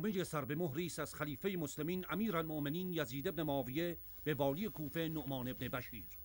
نامه سر به مهری است از خلیفه مسلمین امیرالمؤمنین یزید ابن معاویه به والی کوفه نعمان ابن بشیر.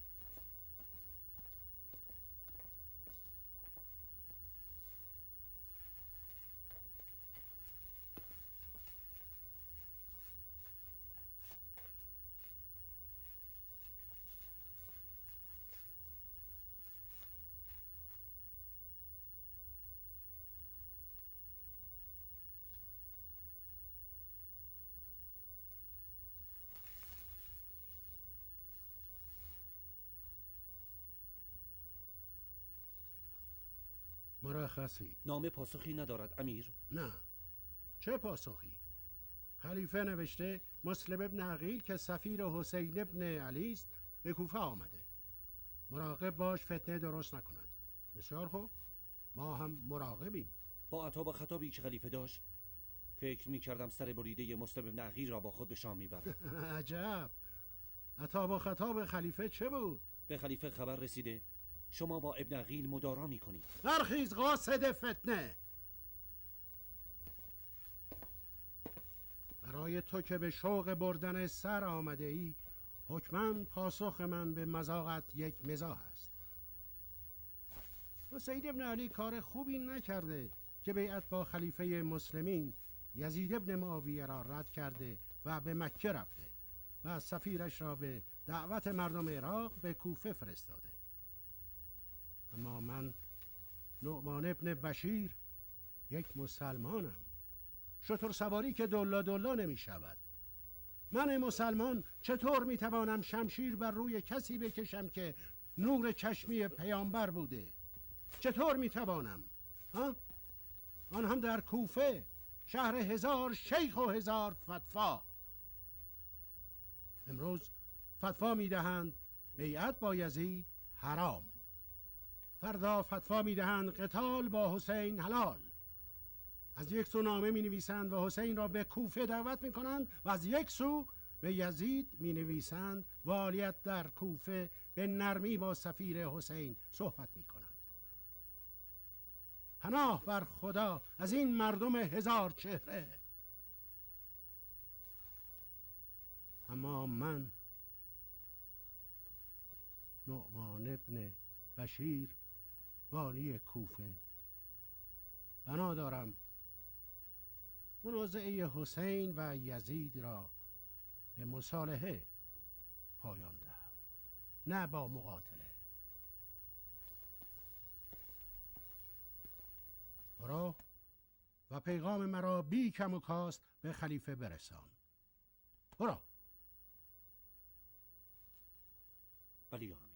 مرخصید. نامه پاسخی ندارد امیر؟ نه. چه پاسخی؟ خلیفه نوشته مسلم ابن عقیل که سفیر حسین ابن علی است به کوفه آمده. مراقب باش فتنه درست نکند. بسیار خوب، ما هم مراقبیم. با عتاب و خطابی که خلیفه داشت فکر می کردم سر بریده مسلم ابن عقیل را با خود به شام میبرد. عجب. عتاب و خطاب خلیفه چه بود؟ به خلیفه خبر رسیده شما با ابن عقیل مدارا میکنید. برخیز قاصد فتنه. برای تو که به شوق بردن سر آمده ای، حکماً پاسخ من به مزاقت یک مزاح است. حسین ابن علی کار خوبی نکرده که بیعت با خلیفه مسلمین یزید ابن معاویه را رد کرده و به مکه رفته و سفیرش را به دعوت مردم عراق به کوفه فرستاده. اما من نعمان ابن بشیر یک مسلمانم. شتر سواری که دلا نمی شود. من مسلمان چطور می توانم شمشیر بر روی کسی بکشم که نور چشمی پیامبر بوده؟ چطور می توانم؟ آن هم در کوفه، شهر 1000 شیخ و 1000 فتوا. امروز فتوا می دهند بیعت با یزید حرام، فردا فتوا می دهند قتال با حسین حلال. از یک سو نامه می نویسند و حسین را به کوفه دعوت می کنند و از یک سو به یزید می نویسند والیت در کوفه به نرمی با سفیر حسین صحبت می کنند. پناه بر خدا از این مردم 1000 چهره. اما من نعمان ابن بشیر والی کوفه بنا دارم منازعه حسین و یزید را به مصالحه پایان دهم، نه با مقاتله. برو و پیغام مرا بی کم و کاست به خلیفه برسان. برو. ولی یا امیر.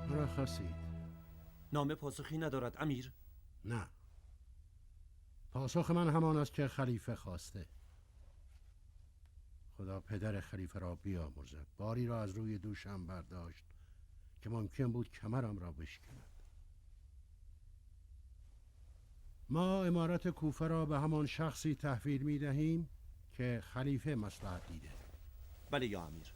مرخصید. نامه پاسخی ندارد امیر؟ نه. پاسخ من همان است که خلیفه خواسته. خدا پدر خلیفه را بیامرزد. باری را از روی دوشم برداشت که ممکن بود کمرم را بشکند. ما امارت کوفه را به همان شخصی تحویل می دهیم که خلیفه مصلحت دیده. بله یا امیر.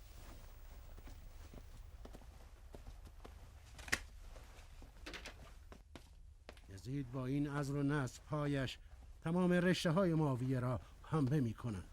یزید با این عزل و نصب پایش تمام رشته های معاویه را حمله می کند.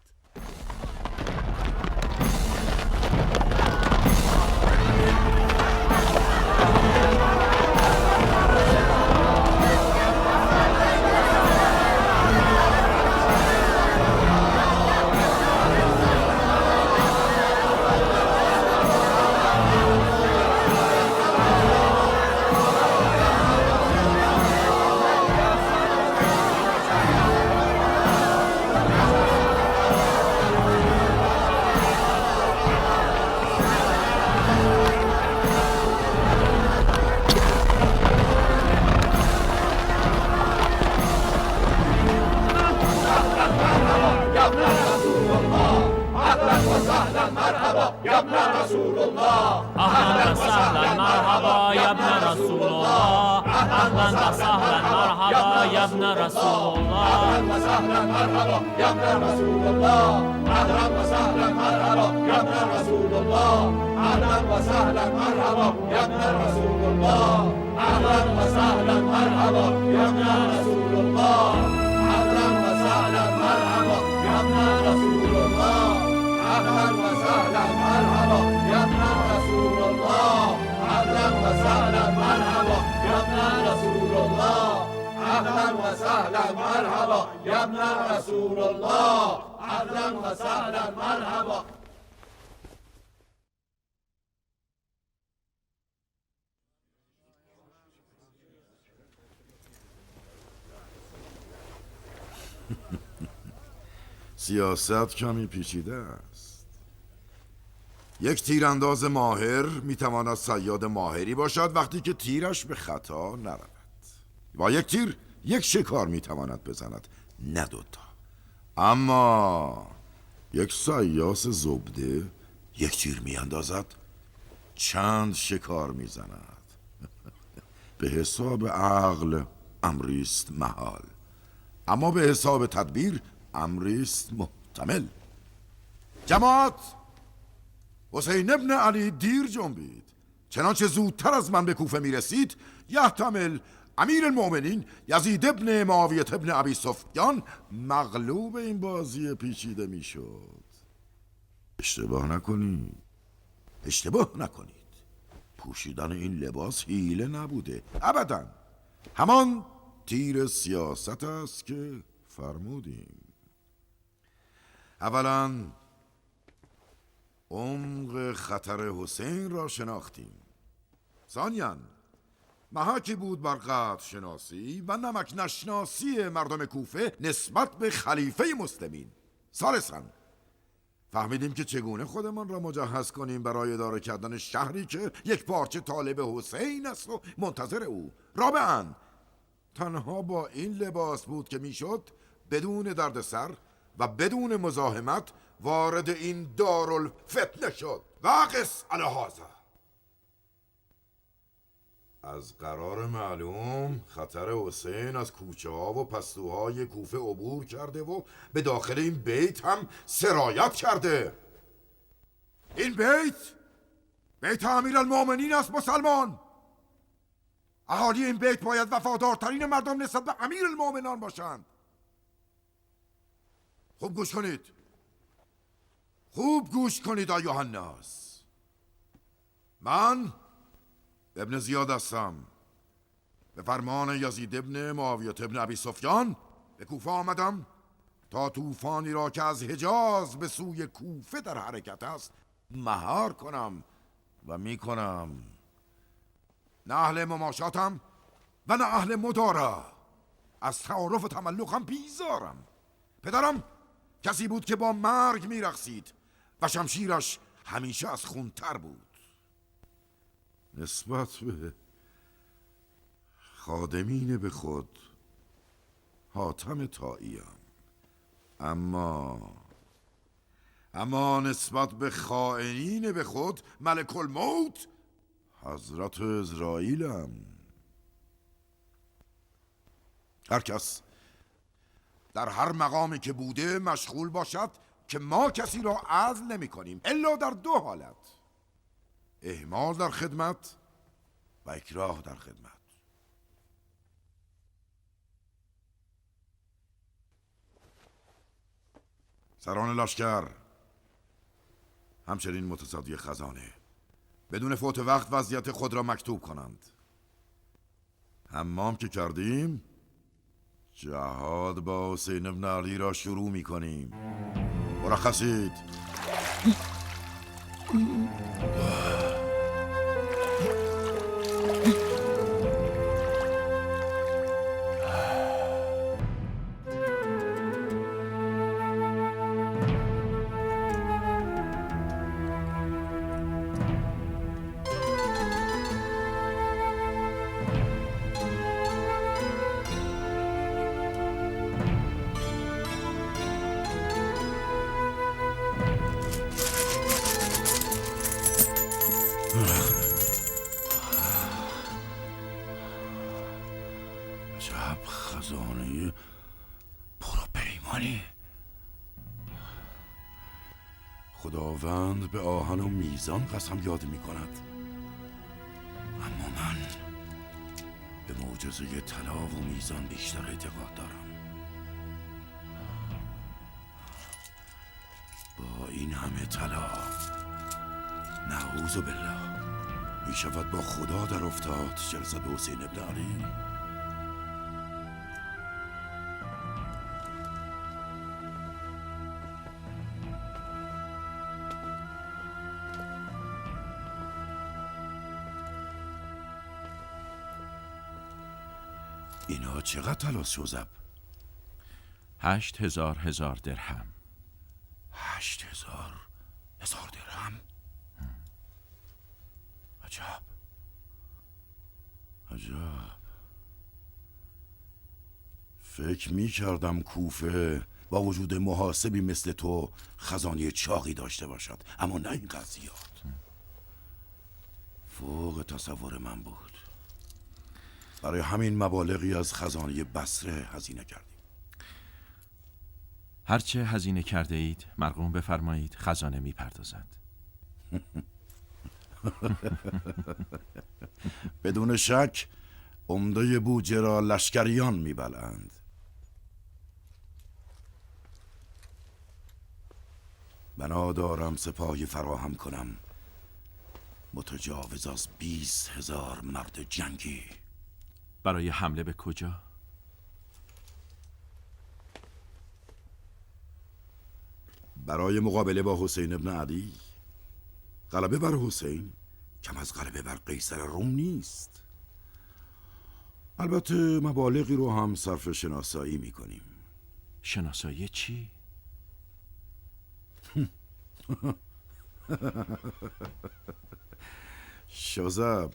وسهلا مرحبا يا ابن رسول الله أهلا وسهلا مرحبا يا ابن رسول الله أهلا وسهلا مرحبا يا ابن رسول الله أهلا وسهلا مرحبا يا ابن رسول الله أهلا وسهلا مرحبا يا ابن رسول الله أهلا وسهلا مرحبا يا ابن رسول الله أهلا وسهلا مرحبا يا ابن رسول الله أهلا وسهلا مرحبا يا ابن رسول الله أهلا وسهلا مرحبا يا ابن رسول الله أهلا وسهلا مرحبا يا ابن رسول الله أهلا وسهلا مرحبا يا ابن رسول الله أهلا وسهلا مرحبا. سیاست کمی پیچیده است. یک تیرانداز ماهر میتواند صیاد ماهری باشد وقتی که تیرش به خطا نرود. با یک تیر یک شکار میتواند بزند، نه دوتا. اما یک صیاد زبده یک تیر میاندازد، چند شکار میزند. به حساب عقل امریست محال، اما به حساب تدبیر امریست محتمل. جماعت، حسین ابن علی دیر جنبید. چنانچه زودتر از من به کوفه میرسید، یحتمل امیر المؤمنین یزید ابن معاویه ابن ابی سفیان مغلوب این بازی پیچیده میشد. اشتباه نکنید. پوشیدن این لباس حیله نبوده، ابداً. همان تیر سیاست است که فرمودیم. اولا عمق خطر حسین را شناختیم. ثانیاً محکی بود بر قدر شناسی و نمک نشناسی مردم کوفه نسبت به خلیفه مسلمین. ثالثاً فهمیدیم که چگونه خودمان را مجهز کنیم برای اداره کردن شهری که یک پارچه طالب حسین است و منتظر او. رابعاً تنها با این لباس بود که میشد بدون دردسر و بدون مزاحمت وارد این دارالفتنه شد. وقس علی هذا. از قرار معلوم خطر حسین از کوچه ها و پستوهای کوفه عبور کرده و به داخل این بیت هم سرایت کرده. این بیت امیرالمؤمنین است مسلمان. اهالی این بیت باید وفادارترین مردم نسبت به امیرالمؤمنان باشند. خوب گوش کنید ایها الناس. من ابن زیاد هستم. به فرمان یزید ابن معاویه ابن ابی سفیان به کوفه آمدم تا طوفانی را که از حجاز به سوی کوفه در حرکت است مهار کنم و میکنم. نه اهل مماشاتم و نه اهل مدارا. از تعارف و تملقم بیزارم. پدرم کسی بود که با مرگ میرقصید و شمشیرش همیشه از خونتر بود. نسبت به خادمین به خود حاتم طائیم، اما نسبت به خائنین به خود ملک الموت حضرت اسرائیلم. هر کس در هر مقامی که بوده مشغول باشد که ما کسی را عزل نمی کنیم الا در دو حالت: اهمال در خدمت و اکراه در خدمت. سران لشکر، همچنین متصدی خزانه، بدون فوت وقت وضعیت خود را مکتوب کنند. حمام که کردیم، جهاد با حسین ابن علی را شروع می کنیم. مرخصید. عجب خزانه پرپیمانی. خداوند به آهن و میزان قسم یاد می کند، اما من به معجزه طلا و میزان بیشتر اعتقاد دارم. با این همه طلا نعوذ بالله می شود با خدا در افتاد شهرزاد حسین ابن علی. اینا چقدر طلاست جوزب؟ 8,000 درهم. 8,000 درهم؟ عجب. فکر می کردم کوفه با وجود محاسبی مثل تو خزانه چاقی داشته باشد، اما نه اینقدر زیاد. فوق تصور من بود. برای همین مبالغی از خزانه بصره هزینه کردیم. هرچه هزینه کرده اید مرقوم بفرمایید خزانه می پردازد. بدون شک عمده بودجه را لشکریان می بلند. بنا دارم سپاهی فراهم کنم متجاوز از 20,000 مرد جنگی. برای حمله به کجا؟ برای مقابله با حسین ابن علی. غلبه بر حسین کم از غلبه بر قیصر روم نیست. البته مبالغی رو هم صرف شناسایی میکنیم. شناسایی چی؟ شوزب،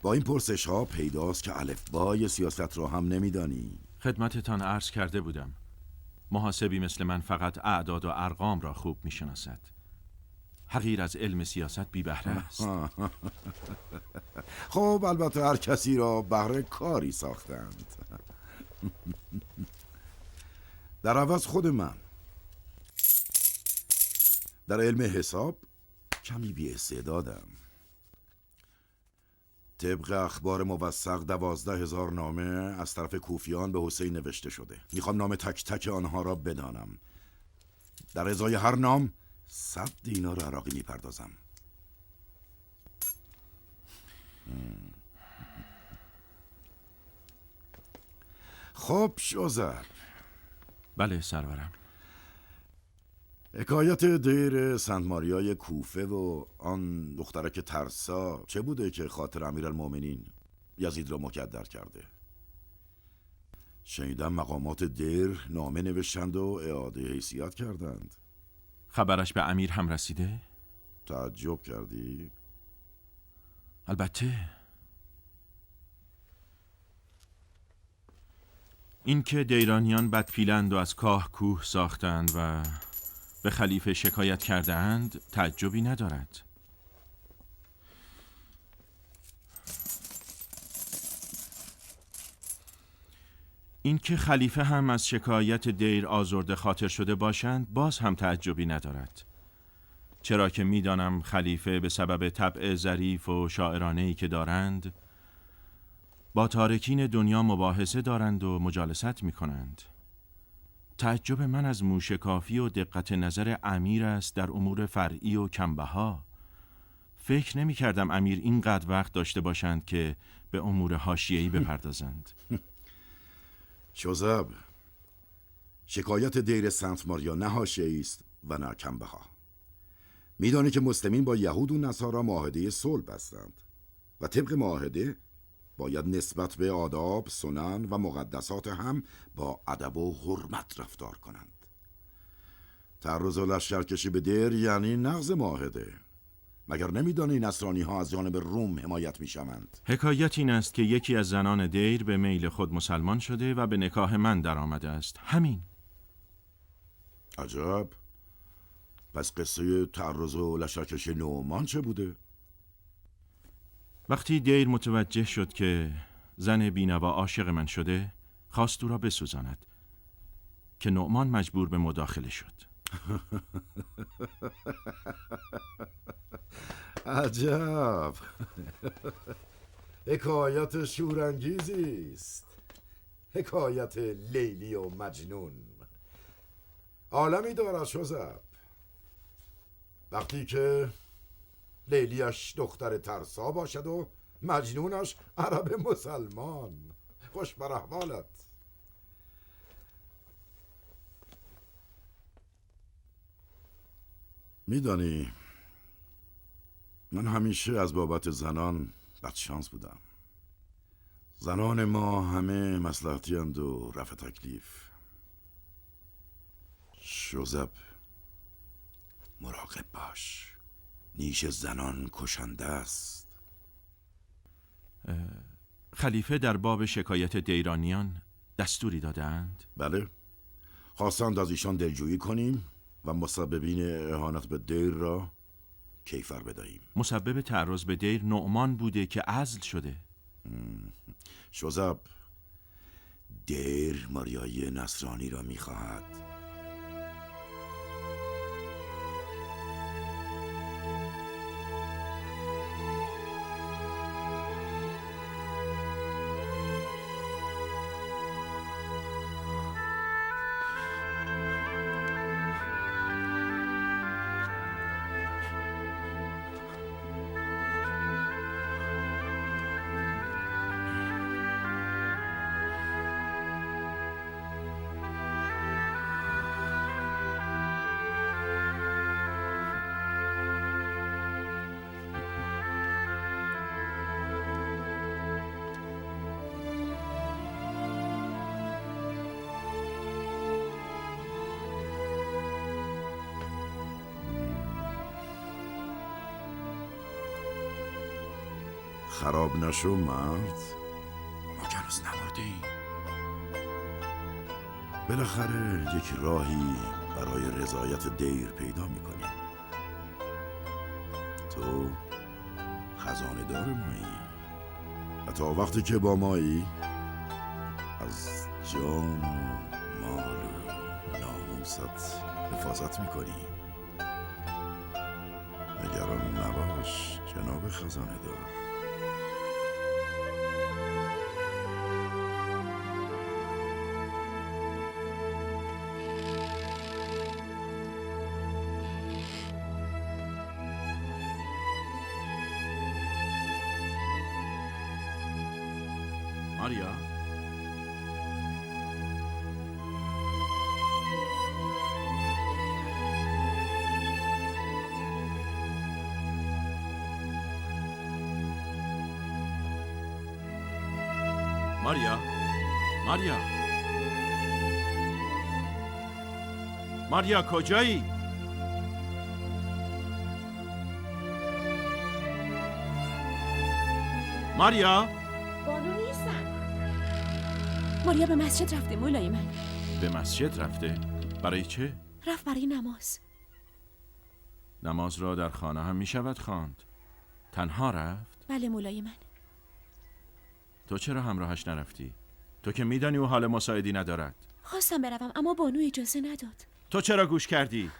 با این پرسش ها پیداست که الفبای سیاست رو هم نمیدانی. خدمتتان عرض کرده بودم محاسبی مثل من فقط اعداد و ارقام را خوب میشناسد. حقیر از علم سیاست بی بهره است. خب البته هر کسی را بهره کاری ساختند. در عوض خود من در علم حساب کمی بی استعدادم. طبق اخبار موثق 12,000 نامه از طرف کوفیان به حسین نوشته شده. میخوام نام تک تک آنها را بدانم. در ازای هر نام 100 دینار عراقی میپردازم. خب شوزر. بله سرورم. حکایت دیر سنت ماریای کوفه و آن دخترک ترسا چه بوده که خاطر امیرالمومنین یزید را مکدر کرده؟ شنیدم مقامات دیر نامه نوشتند و اعاده حیثیت کردند. خبرش به امیر هم رسیده؟ تعجب کردی؟ البته. اینکه دیرانیان بدپیلند و از کاه کوه ساختند و به خلیفه شکایت کرده اند تعجبی ندارد. اینکه خلیفه هم از شکایت دیر آزرده خاطر شده باشند باز هم تعجبی ندارد، چرا که میدانم خلیفه به سبب طبع ظریف و شاعرانه‌ای که دارند با تارکین دنیا مباحثه دارند و مجالست می کنند. تعجب من از موشکافی و دقت نظر امیر است در امور فرعی و کمبها. فکر نمی کردم امیر اینقدر وقت داشته باشند که به امور حاشیه‌ای بپردازند. شوزب، شکایت دیر سنت ماریا نه حاشیه‌ای است و نه کمبها. میدانی که مسلمین با یهود و نصارا معاهده صلح بستند و طبق معاهده باید نسبت به آداب، سنن و مقدسات هم با ادب و حرمت رفتار کنند. تعرض و لشکرکشی به دیر یعنی نقض معاهده. مگر نمیدانی نصرانی ها از جانب روم حمایت میشوند؟ حکایت این است که یکی از زنان دیر به میل خود مسلمان شده و به نکاح من در آمده است. همین. عجب. پس قصه تعرض و لشکرکشی نعمان چه بوده؟ وقتی دیر متوجه شد که زن بینوا عاشق من شده، خواست او را بسوزاند که نعمان مجبور به مداخله شد. عجب. حکایت شورانگیزی است. حکایت لیلی و مجنون. عالمی دارد شوزب. وقتی که لیلیش دختر ترسا باشد و مجنونش عرب مسلمان. خوش بر احوالت. میدانی من همیشه از بابت زنان بدشانس بودم. زنان ما همه مصلحتی اند و رفع تکلیف. شوزب مراقب باش. نیش زنان کشنده است. خلیفه در باب شکایت دیرانیان دستوری دادند؟ بله، خواستند از ایشان دلجویی کنیم و مسببین اهانت به دیر را کیفر بدهیم. مسبب تعرض به دیر نعمان بوده که عزل شده. شوزب، دیر ماریای نصرانی را میخواهد. خراب نشو مرد، ما که هنوز نمردیم. بالاخره یک راهی برای رضایت دیر پیدا میکنیم. تو خزانه دار مایی و تا وقتی که با مایی از جان و مال و ناموست حفاظت میکنیم. نگران نباش جناب خزانه دار. ماریا، ماریا، ماریا، ماریا کجایی؟ ماریا؟ بانو نیستم. ماریا به مسجد رفته مولای من. به مسجد رفته؟ برای چه؟ رفت برای نماز. نماز را در خانه هم می شود خواند. تنها رفت؟ بله مولای من. تو چرا همراهش نرفتی؟ تو که میدانی او حال مساعدی ندارد. خواستم بروم اما بانو اجازه نداد. تو چرا گوش کردی؟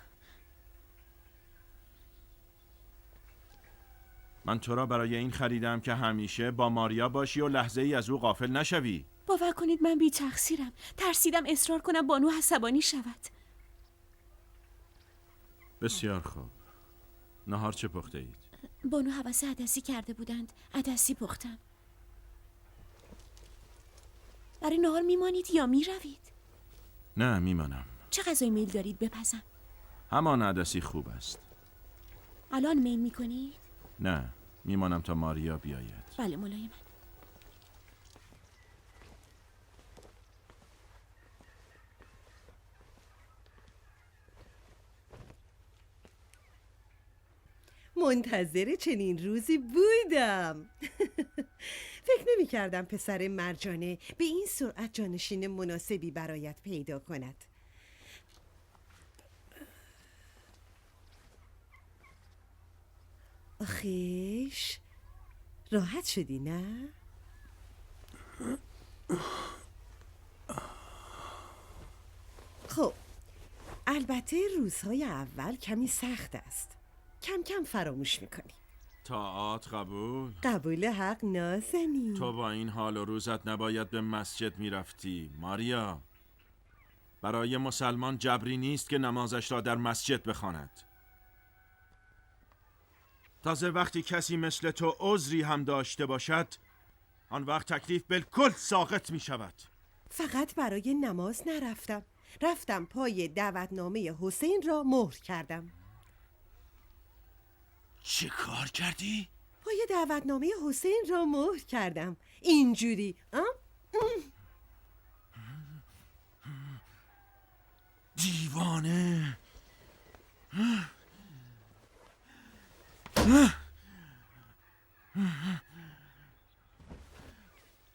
من تو را برای این خریدم که همیشه با ماریا باشی و لحظه ای از او غافل نشوی. باور کنید من بی تقصیرم. ترسیدم اصرار کنم بانو عصبانی شود. بسیار خوب. نهار چه پخته اید؟ بانو حوث عدسی کرده بودند. عدسی پختم. برای نهار میمانید یا میروید؟ نه میمانم. چه غذایی میل دارید بپزم؟ همان عدسی خوب است. الان میل میکنید؟ نه میمانم تا ماریا بیاید. بله مولای من. منتظر چنین روزی بودم. فکر نمی کردم پسر مرجانه به این سرعت جانشین مناسبی برایت پیدا کند. آخیش راحت شدی نه؟ خب البته روزهای اول کمی سخت است. کم کم فراموش میکنی. طاعات قبول. قبول حق نازنین. تو با این حال و روزت نباید به مسجد میرفتی ماریا. برای مسلمان جبری نیست که نمازش را در مسجد بخواند. تازه وقتی کسی مثل تو عذری هم داشته باشد، آن وقت تکلیف بالکل ساقط می شود. فقط برای نماز نرفتم. رفتم پای دعوتنامه حسین را مهر کردم. چه کار کردی؟ پای دعوتنامه حسین را مهر کردم. اینجوری دیوانه.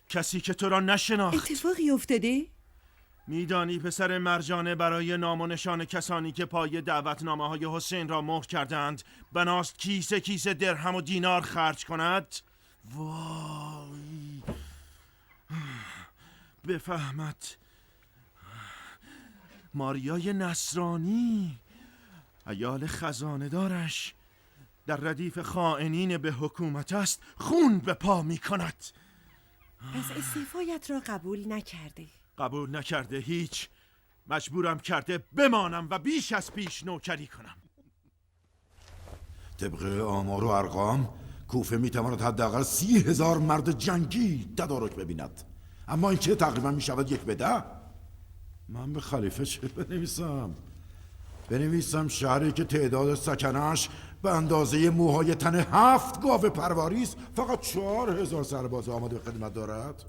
کسی که تو را نشناخت. اتفاقی افتاده؟ میدانی پسر مرجانه برای نام و نشان کسانی که پای دعوتنامه های حسین را مهر کردند بناست کیسه کیسه درهم و دینار خرج کند؟ وای بفهمد ماریای نصرانی عیال خزانه دارش در ردیف خائنین به حکومت است، خون به پا می کند. پس استعفایت را قبول نکرده؟ قبول نکرده هیچ. مجبورم کرده بمانم و بیش از پیش نوکری کنم. طبق آمار و ارقام کوفه میتواند حداقل 30,000 مرد جنگی تدارک ببیند، اما این که تقریبا میشود 1 به 10. من به خلیفه چه بنویسم شهری که تعداد سکنش به اندازه موهای تن 7 گاو پرواری است فقط 4,000 سرباز آماده خدمت دارد؟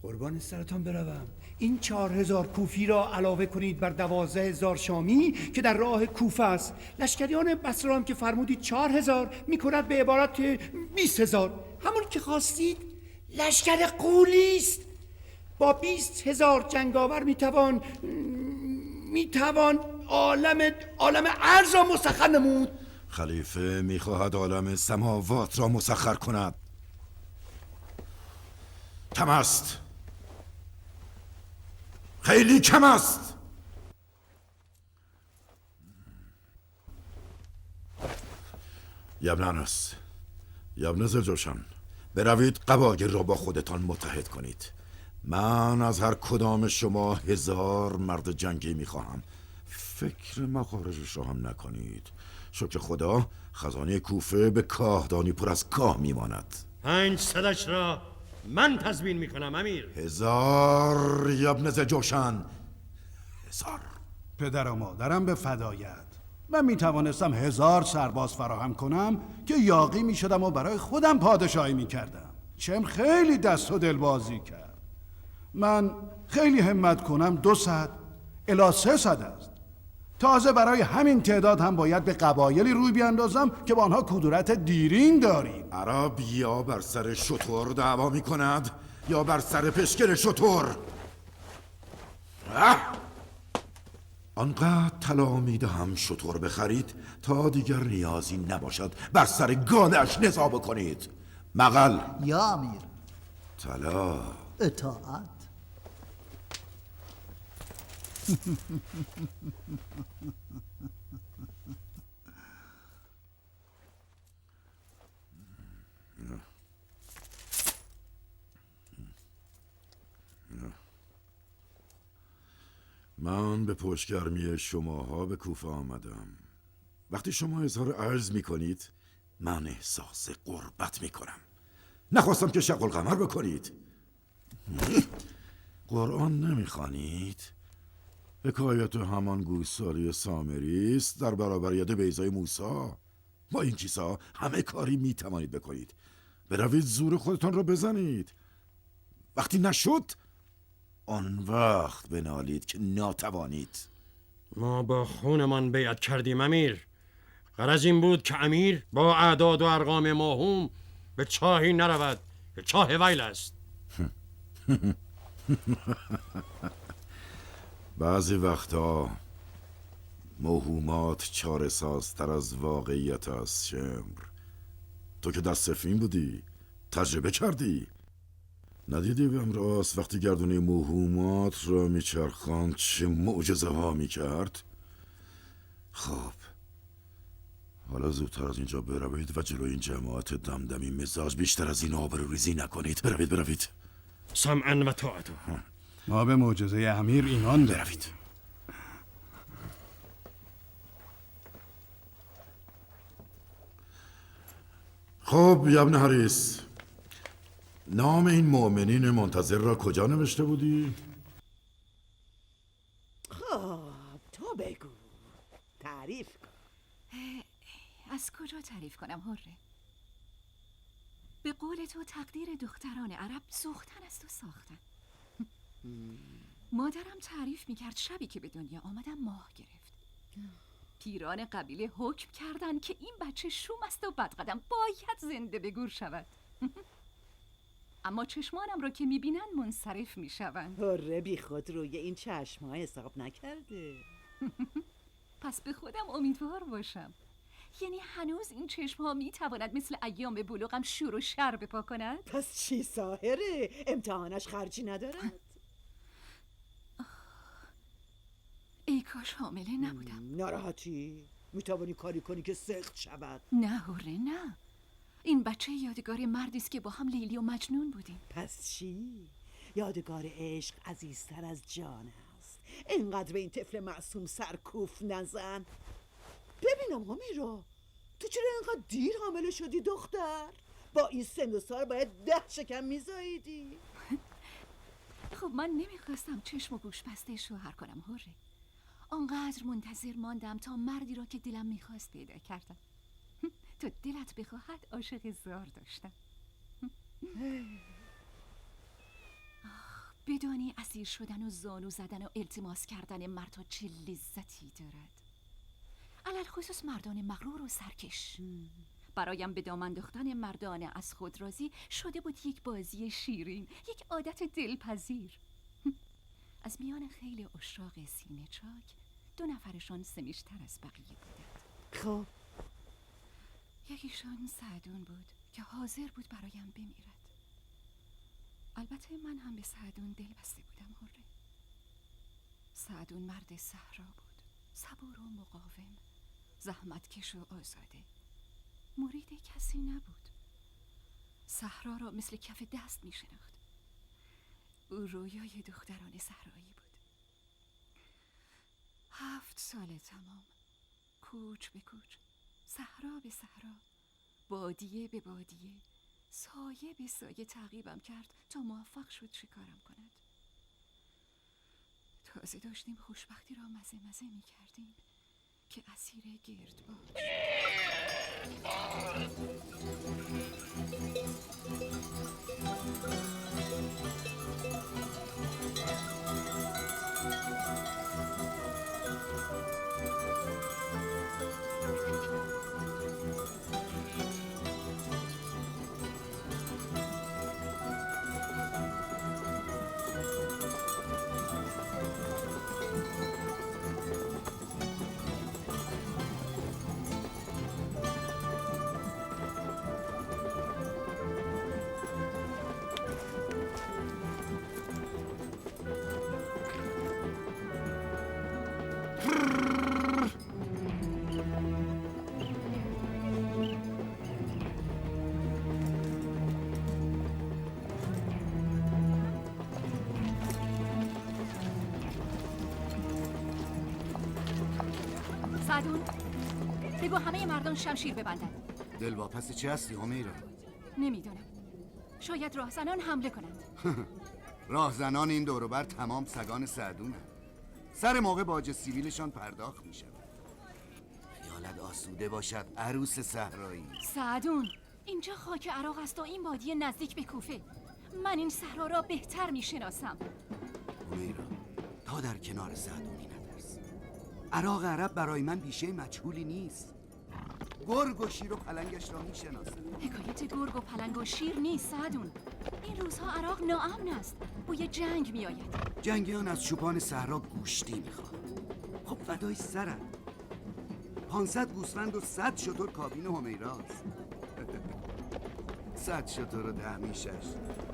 قربان سرتان بروم. این 4,000 کوفی را علاوه کنید بر 12,000 شامی که در راه کوفه است. لشکریان بصره هم که فرمودید 4,000 میکند به عبارت 20,000. همون که خواستید لشکر غولی است. با 20,000 جنگاور میتوان عالم ارض را مسخر نمود. خلیفه میخواهد عالم سماوات را مسخر کند. کم است، خیلی کم است. یبن انس، یبن زلجوشن، بروید قبایل را با خودتان متحد کنید. من از هر کدام شما 1000 مرد جنگی میخواهم. فکر مخارجش را هم نکنید. شکر خدا خزانه کوفه به کاهدانی پر از کاه میماند. 500 را من تضمین میکنم امیر. 1000 یبن زلجوشن، 1000. پدر و مادرم به فدایت. من میتوانستم 1000 سرباز فراهم کنم که یاغی میشدم و برای خودم پادشاهی میکردم. چم خیلی دست و دل بازی کرد. من خیلی همت کنم 200 الی 300 است. تازه برای همین تعداد هم باید به قبایلی روی بیاندازم که با آنها کدورت دیرین داریم. عرب یا بر سر شتر دعوا می کند یا بر سر پشکل شتر. آنقدر طلا می دهم شتر بخرید تا دیگر نیازی نباشد بر سر گانش نزاع بکنید. مغل یا امیر. طلا. اطاعت. من به پشتگرمی شماها به کوفه آمدم. وقتی شما اظهار عرض می کنید من احساس غربت می کنم. نخواستم که شق القمر بکنید. قرآن نمی خوانید؟ حکایت همان گوسالی سامری است در برابر ید بیضای موسی. با این چیزها همه کاری می توانید بکنید. بروید زور خودتان را بزنید. وقتی نشد آن وقت بنالید که ناتوانید. ما با خونمان بیعت کردیم امیر. غرض این بود که امیر با اعداد و ارقام موهوم به چاهی نرود که چاه ویل است. بعضی وقتا موهومات چاره سازتر از واقعیت است. شمر تو که در سفین بودی تجربه کردی؟ ندیدی بهم راست وقتی گردونه موهومات را میچرخاند چه معجزه ها میکرد؟ خب حالا زودتر از اینجا بروید و جلوی این جماعت دمدمی مزاج بیشتر از این آبروریزی نکنید. بروید. سمعا و طاعتا. ما به معجزه امیر ایمان داریم. بروید. خب ابن حریس، نام این مؤمنین منتظر را کجا نوشته بودی؟ خب تو بگو، تعریف کن. از کجا تعریف کنم هره؟ به قول تو تقدیر دختران عرب سوختن است و ساختن. مادرم تعریف میکرد شبی که به دنیا آمدم ماه گرفت. پیران قبیله حکم کردند که این بچه شوم است و بدقدم باید زنده به گور شود. اما چشمانم را که میبینن منصرف میشوند. هره بی خود روی این چشم‌ها حساب نکرده. پس به خودم امیدوار باشم. یعنی هنوز این چشم‌ها میتواند مثل ایام بلوغم شور و شر بپا کند؟ پس چی ساحره؟ امتحانش خرجی ندارد؟ ای کاش حامله نبودم. ناراحتی؟ میتوانی کاری کنی که سخت شود. نه هره نه. این بچه یادگار مردی است که با هم لیلی و مجنون بودیم. پس چی؟ یادگار عشق عزیزتر از جان است. اینقدر به این طفل معصوم سرکوف نزن. ببینم همیرا، تو چرا اینقدر دیر حامله شدی دختر؟ با این سن و سال باید 10 شکم میزاییدی. خب من نمیخواستم چشم و گوش بسته شوهر کنم هره. آنقدر منتظر ماندم تا مردی را که دلم میخواست پیدا کردم. تو دلت بخواهد عاشق زار داشتم. بدانی اسیر شدن و زانو زدن و التماس کردن مردها چه لذتی دارد. علل خصوص مردان مغرور و سرکش. برایم به دامن دوختن مردان از خود راضی شده بود یک بازی شیرین، یک عادت دلپذیر. از میان خیلی اشراق سینه چاک 2 نفرشان سمیشتر از بقیه بودند. خب یکیشان سعدون بود که حاضر بود برایم بمیرد. البته من هم به سعدون دل بسته بودم هره. سعدون مرد صحرا بود، صبور و مقاوم، زحمتکش و آزاده، مرید کسی نبود. صحرا را مثل کف دست می شناخت. او رویای دختران صحرایی بود. 7 سال تمام، کوچ به کوچ، صحرا به صحرا، بادیه به بادیه، سایه به سایه تعقیبم کرد تا موفق شد شکارم کند. تازه داشتیم خوشبختی را مزه می کردیم که اسیر گردباد. سعدون بگو همه مردان شمشیر ببندن. دلواپس چی هستی همیرا؟ نمیدونم، شاید راهزنان حمله کنند. راهزنان این دوروبر تمام سگان سعدونن. سر موقع باج سیویلشان پرداخت می شود. خیالت آسوده باشد عروس صحرایی. سعدون اینجا خاک عراق است و این وادی نزدیک به کوفه. من این صحرا را بهتر می شناسم. همیرا تا در کنار سعدونی نترس. عراق عرب برای من بیشه مجهولی نیست. گرگ و شیر و پلنگش را می شناسم. حکایت گرگ و پلنگ و شیر نیست سعدون. این روزها عراق ناامن است، بوی جنگ می آید. جنگیان از چوپان صحرا گوشتی می خواهند. خب فدای سرت. 500 گوسفند و 100 شتر کابین همیراست. صد شتر و 10 میشش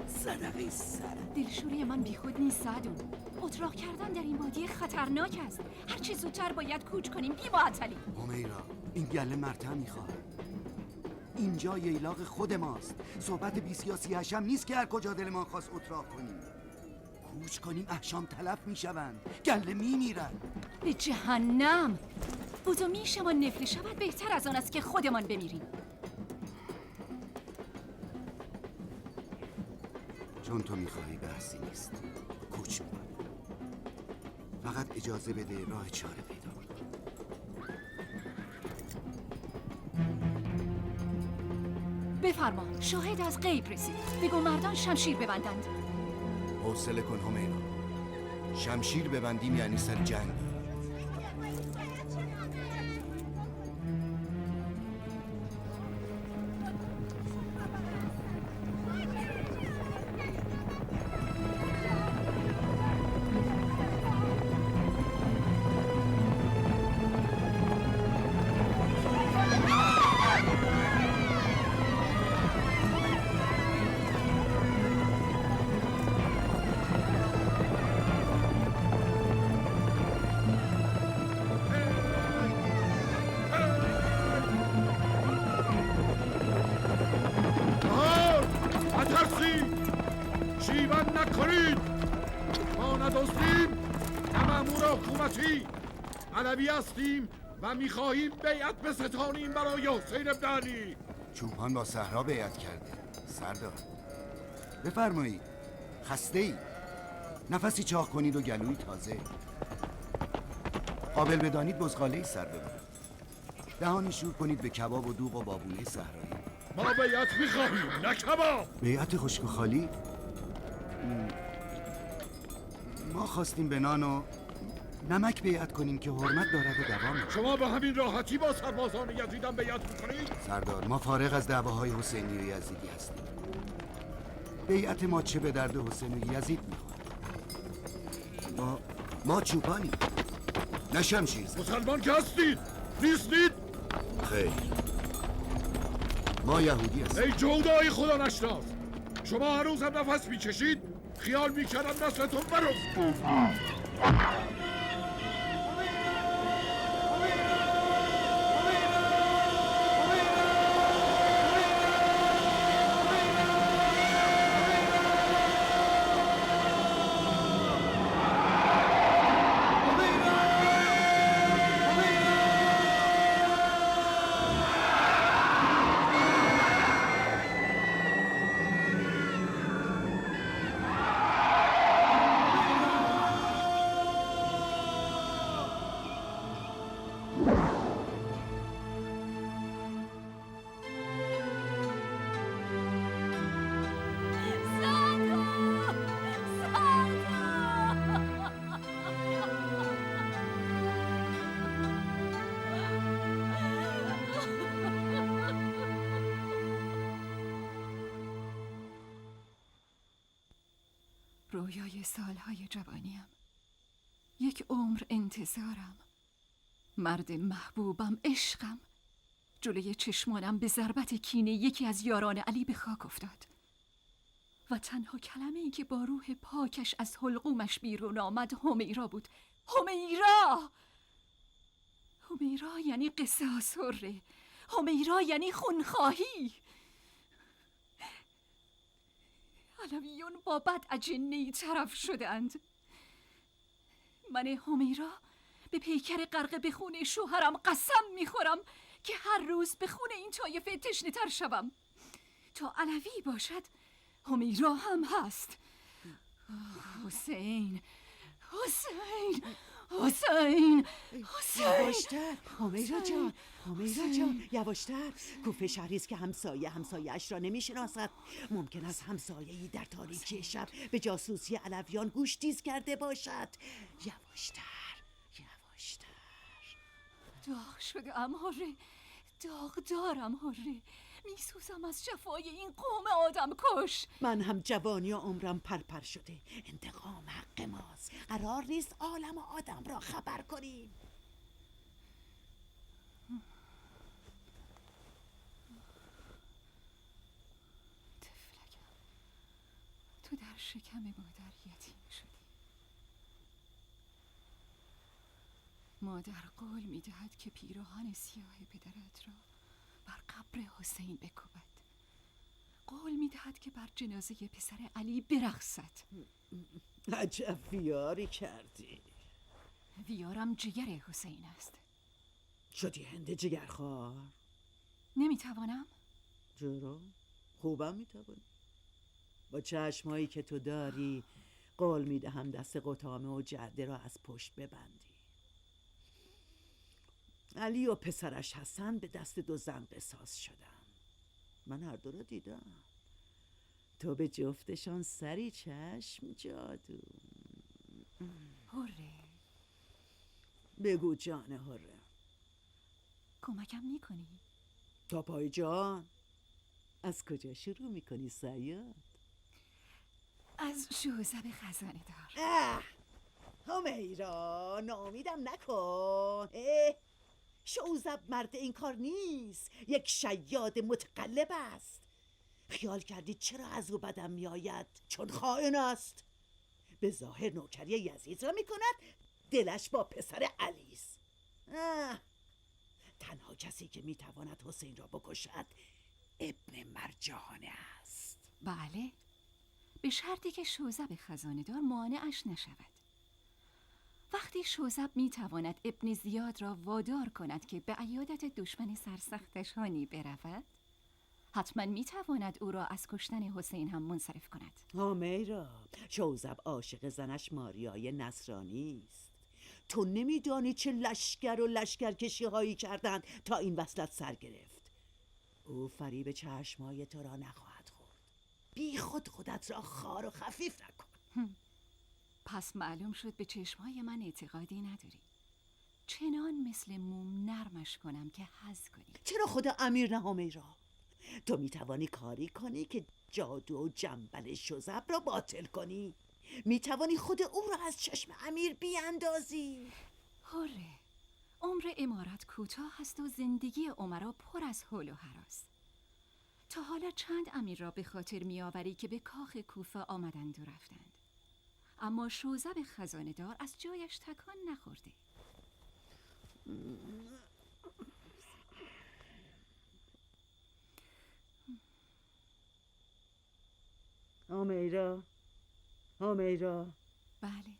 صدقه سر. دلشوری من بیخود نیست سعدون. اتراق کردن در این وادی خطرناک است. هر چی زودتر باید کوچ کنیم بی معطلی. همیرا این گله مرتع میخواد. اینجا ییلاق خود ماست. صحبت بیسیاسی هشم نیست که هر کجا دلمان خواست اتراق کنیم. کوچ کنیم احشام تلف میشوند، گله میمیرد. به جهنم. بودو میشمان نفله شود بهتر از آن است که خودمان بمیریم. چون تو میخواهی بحثی نیست. کوچ میکنم. فقط اجازه بده راه چاره پیدا کنم. بفرما، شاهد از غیب رسید. بگو مردان شمشیر ببندند. حوصله کن همیرا. شمشیر ببندیم یعنی سر جنگ. شیون نکنید. ما ندوستیم، نه مأمور حکومتی. علوی هستیم و میخواهیم بیعت بستانیم برای حسین ابن علی. چوپان با صحرا بیعت کرده سردار. بفرمایید. خسته ای؟ نفسی چاق کنید و گلوی تازه. قابل بدانید بزغاله سر ببرد. دهانی شور کنید به کباب و دوغ و بابونه صحرایی. ما بیعت میخواهیم نه کباب. بیعت خشک و خالی؟ ما خواستیم به نان و نمک بیعت کنیم که حرمت دارد و دوام. شما به همین راحتی با سربازان یزیدم بیعت میکنید؟ سردار ما فارغ از دعواهای حسینی و یزیدی هستیم. بیعت ما چه به درد حسین و یزید میخوره. ما چوپانی نه شمشیر. مسلمان که هستید نیستید؟ خیر ما یهودی هستیم. ای جودای خدا نشناس، شما هر روز هم نفس میکشید؟ خیال میکردم نسلتون برفت. رویای سالهای جوانیم، یک عمر انتظارم، مرد محبوبم، عشقم، جلوی چشمانم به ضربت کینه یکی از یاران علی به خاک افتاد و تنها کلمه‌ای که با روح پاکش از حلقومش بیرون آمد همیرا بود. همیرا! همیرا یعنی قصاص حره. همیرا یعنی خونخواهی. علویون با بد اجنه‌ای طرف شدند. من همیرا به پیکر غرق به خون شوهرم قسم میخورم که هر روز به خون این طایفه تشنه تر شوم. تا علوی باشد همیرا هم هست. حسین حسین حسین حسین. یواشتر همیرا جان، همیرا جان یواشتر. کوفه شهری است که همسایه‌اش را نمیشناسد. ممکن است همسایه‌ای در تاریکی شب به جاسوسی علویان گوش تیز کرده باشد. یواشتر یواشتر. داغ شده ام هره، داغ دارم هره. میسوزم از جفای این قوم آدم کش. من هم جوانی و عمرم پرپر شده. انتقام حق ماست. قرار نیست عالم و آدم را خبر کنیم. در شکم مادر یتیم شدی. مادر قول می‌دهد که پیراهن سیاه پدرت را بر قبر حسین بکوبد. قول می‌دهد که بر جنازه پسر علی برقصد. عجب ویاری کردی. ویارم جگر حسین است. شدی هند جگرخوار؟ نمیتوانم؟ چرا؟ خوبم میتوانی. با چشمایی که تو داری قول میدهم دست قطامه و جعده را از پشت ببندی. علی و پسرش حسن به دست دو زن قصاص شدن. من هر دو را دیدم. تو به جفتشان سری چشم جادو. هره بگو جان هره. کمکم میکنی؟ تا پای جان. از کجا شروع میکنی صیاد؟ از شوزب خزانه دار. همیرا ناامیدم نکن. شوزب مرد این کار نیست، یک شیاد متقلب است. خیال کردی چرا از او بدم میآید؟ چون خائن است. به ظاهر نوکری یزید را میکند، دلش با پسر علی است. تنها کسی که میتواند حسین را بکشد ابن مرجانه است. بله، به شرطی که شوزب خزانه دار مانعش نشود. وقتی شوزب میتواند ابن زیاد را وادار کند که به عیادت دشمن سرسختش هانی برود، حتما میتواند او را از کشتن حسین هم منصرف کند. همیرا، شوزب عاشق زنش ماریای نصرانی است. تو نمیدانی چه لشکر و لشکرکشی هایی کردند تا این وصلت سر گرفت. او فریب چشمای تو را نخواهد خورد. بی خودت را خار و خفیف نکن. پس معلوم شد به چشمای من اعتقادی نداری. چنان مثل موم نرمش کنم که حظ کنی. چرا خدا امیر نه همیرا؟ تو میتوانی کاری کنی که جادو و جنبل شوزب را باطل کنی. میتوانی خود او را از چشم امیر بیاندازی. هره، عمر امارت کوتاه است و زندگی امرا پر از هول و هراس. تا حالا چند امیر را به خاطر میآوری که به کاخ کوفه آمدند و رفتند، اما شوزب خزانه دار از جایش تکان نخورده. همیرا. بله.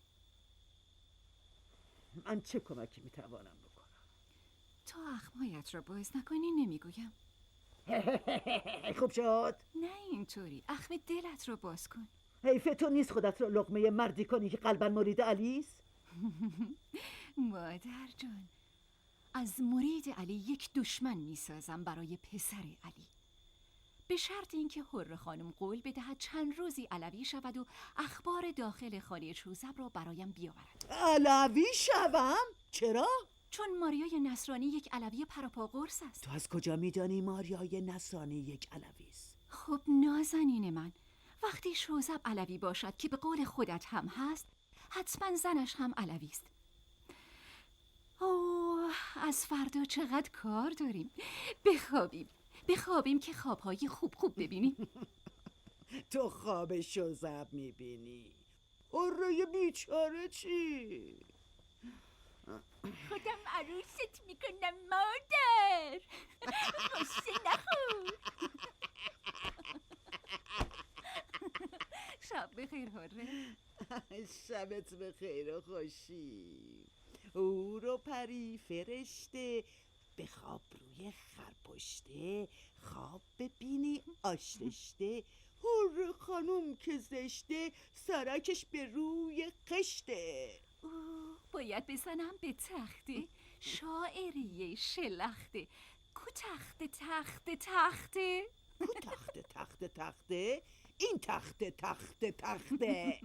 من چه کمکی میتوانم بکنم؟ تا اخمایت را باز نکنی نمیگویم. خوب شد. نه اینطوری، اخم دلت را باز کن. حیف تو نیست خودت را لقمه مردی کنی که قلباً مرید علی است؟ مادر جان، از مرید علی یک دشمن میسازم برای پسر علی، به شرط اینکه هره خانم قول بدهد چند روزی علوی شود و اخبار داخل خانه شوزب را برایم بیاورد. علوی شوم؟ چرا؟ چون ماریای نصرانی یک علوی پراپا قرص است. تو از کجا میدانی ماریای نصرانی یک علوی است؟ خب نازنین من، وقتی شوزب علوی باشد که به قول خودت هم هست، حتما زنش هم علوی است. اوه، از فردا چقدر کار داریم. بخوابیم که خوابهای خوب ببینیم. تو خواب شوزب میبینی؟ هره بیچاره چی؟ خودم عروست میکنم مادر. قصه نخور. شب بخیر هره. شبت بخیر و خوشی. او رو پری فرشته به خواب روی خرپشته، خواب ببینی آشتشته. هره خانم که زشته، سرکش به روی خشته. باید بزنم به تخته، شاعریه شلخته. کو تخته تخته تخته، کو تخته تخته تخته، این تخته تخته تخته.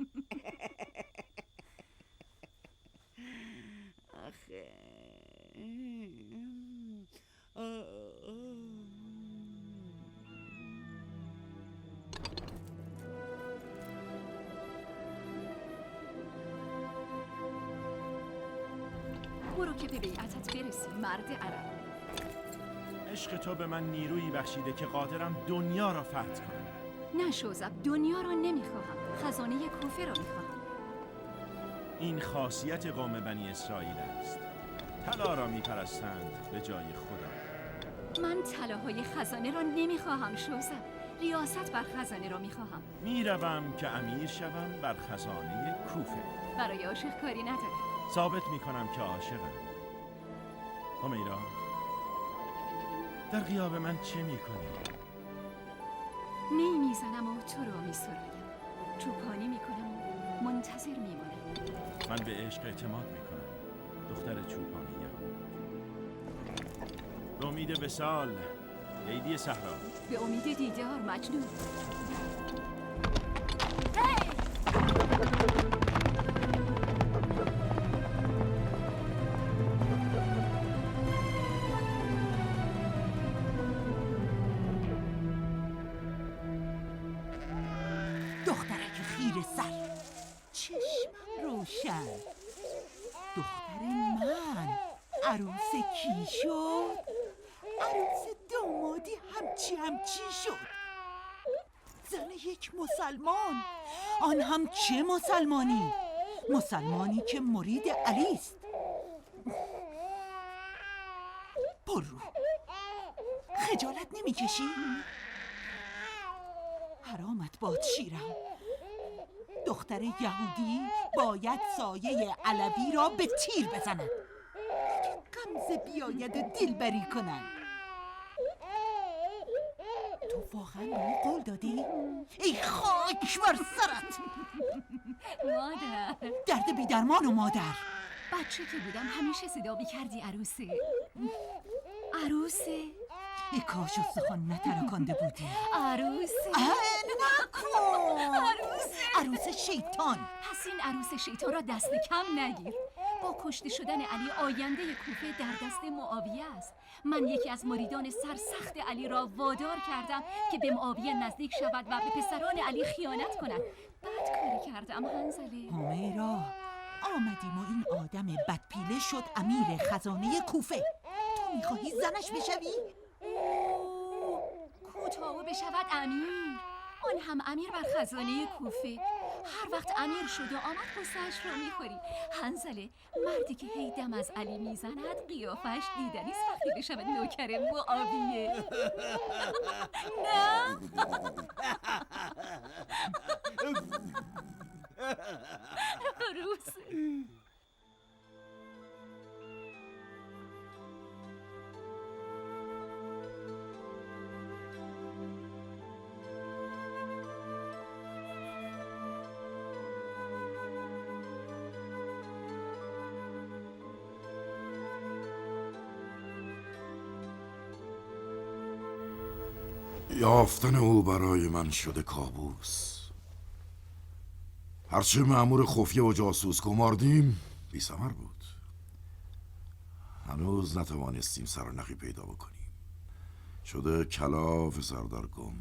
آخه برو که به بیعتت برسی مرد عرب. عشق تو به من نیرویی بخشیده که قادرم دنیا را فتح کنم. نه شوزب، دنیا را نمیخواهم، خزانه کوفه را میخواهم. این خاصیت قوم بنی اسرائیل است. طلا را میپرستند به جای خدا. من طلاهای خزانه را نمیخواهم شوزب، ریاست بر خزانه را میخواهم. میروم که امیر شوم بر خزانه کوفه. برای عاشق کاری نداره. ثابت میکنم که عاشقم. همیرا، در غیاب من چه میکنی؟ می میزنم و تو را میسرایم، چوپانی میکنم و منتظر میمانم. من به عشق اعتماد میکنم، دختر چوپانی یهود. به امید وصال، لیلی صحرا. به امید دیدار مجنون. دخترک خیره سر، چشمم روشن، دختر من عروس کی شد؟ عروس دامادی همچی شد. زن یک مسلمان، آن هم چه مسلمانی؟ مسلمانی که مرید علی است. برو، خجالت نمیکشی؟ حرامت باد شیرم، دختر یهودی باید سایه علوی را به تیر بزند، غمزه بیاید و دلبری کنن. تو واقعا به او قول دادی؟ ای خاک بر سرت! مادر، درد بیدرمان و مادر. بچه که بودم همیشه صدا بیکردی عروسه. عروسه؟ ای کاش استخوان نترکانده بودی. عروسه؟ نکن! عروس شیطان. پس این عروس شیطان را دست کم نگیر. با کشته شدن علی آینده کوفه در دست معاویه است. من یکی از مریدان سرسخت علی را وادار کردم که به معاویه نزدیک شود و به پسران علی خیانت کند. بد کاری کردم هنزله. همیرا، آمدیم و این آدم بدپیله شد امیر خزانه کوفه. تو میخواهی زنش بشوی؟ کوتاه بشود امیر، آن هم امیر بر خزانه کوفه. هر وقت امیر شد و آمد قصه‌اش رو میخوری. هنزله، مردی که هی دم از علی میزند قیافش دیدنیست وقتی بشود نوکر معاویه. نه؟ عروسه. یافتن او برای من شده کابوس. هرچه مأمور خفیه و جاسوس گماردیم بی ثمر بود. هنوز نتوانستیم سرنخی پیدا بکنیم. شده کلاف سردار گم.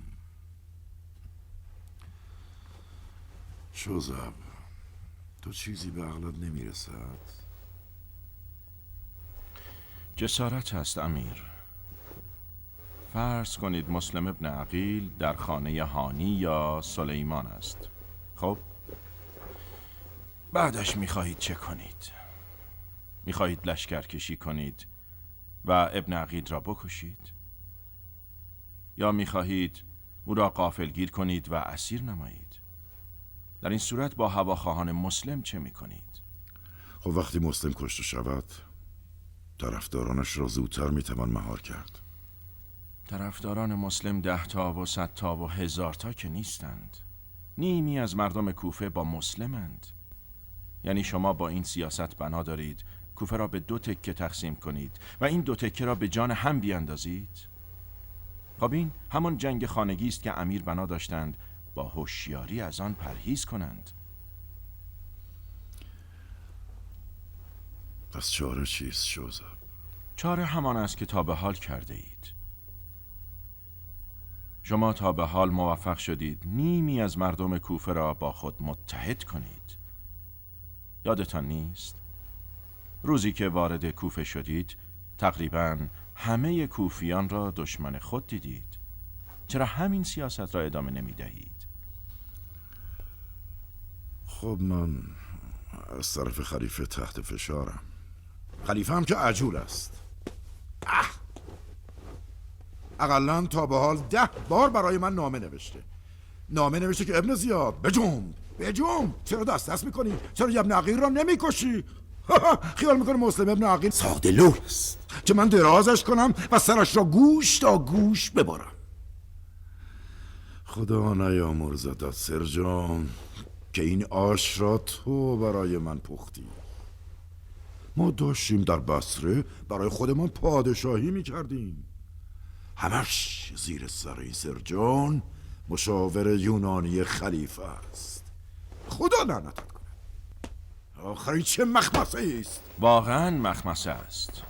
شوزب، تو چیزی به عقلت نمیرسد؟ جسارت است امیر. فرض کنید مسلم ابن عقیل در خانه هانی یا سلیمان است. خب بعدش میخواهید چه کنید؟ میخواهید لشکر کشی کنید و ابن عقیل را بکشید؟ یا میخواهید او را غافلگیر کنید و اسیر نمایید؟ در این صورت با هواخواهان مسلم چه میکنید؟ خب وقتی مسلم کشته شود طرفدارانش را زودتر میتوان مهار کرد. طرفداران مسلم 10 تا و 100 تا و 1000 تا که نیستند. نیمی از مردم کوفه با مسلمند. یعنی شما با این سیاست بنا دارید کوفه را به 2 تکه تقسیم کنید و این 2 تکه را به جان هم بیاندازید؟ خب این همان جنگ خانگی است که امیر بنا داشتند با هوشیاری از آن پرهیز کنند. پس چاره چیست شوزب؟ چاره همان است که تا به حال کرده اید. شما تا به حال موفق شدید نیمی از مردم کوفه را با خود متحد کنید. یادتان نیست؟ روزی که وارد کوفه شدید تقریباً همه کوفیان را دشمن خود دیدید. چرا همین سیاست را ادامه نمی دهید؟ خب من از طرف خلیفه تحت فشارم. خلیفه هم که عجول است. اقلن تا به حال 10 بار برای من نامه نوشته که ابن زیاد بجنب. چرا دست میکنی؟ چرا ابن عقیل را نمیکشی؟ خیال میکنه مسلم ابن عقیل ساده لوح است که من درازش کنم و سرش را گوش تا گوش ببارم. خدا نیامرزدت سرجان که این آش را تو برای من پختی. ما داشتیم در بصره برای خودمان پادشاهی میکردیم، همش زیر سر این سرجان مشاور یونانی خلیفه است. خدا لعنتت کنه. آخری چه مخمسه است. واقعا مخمسه است.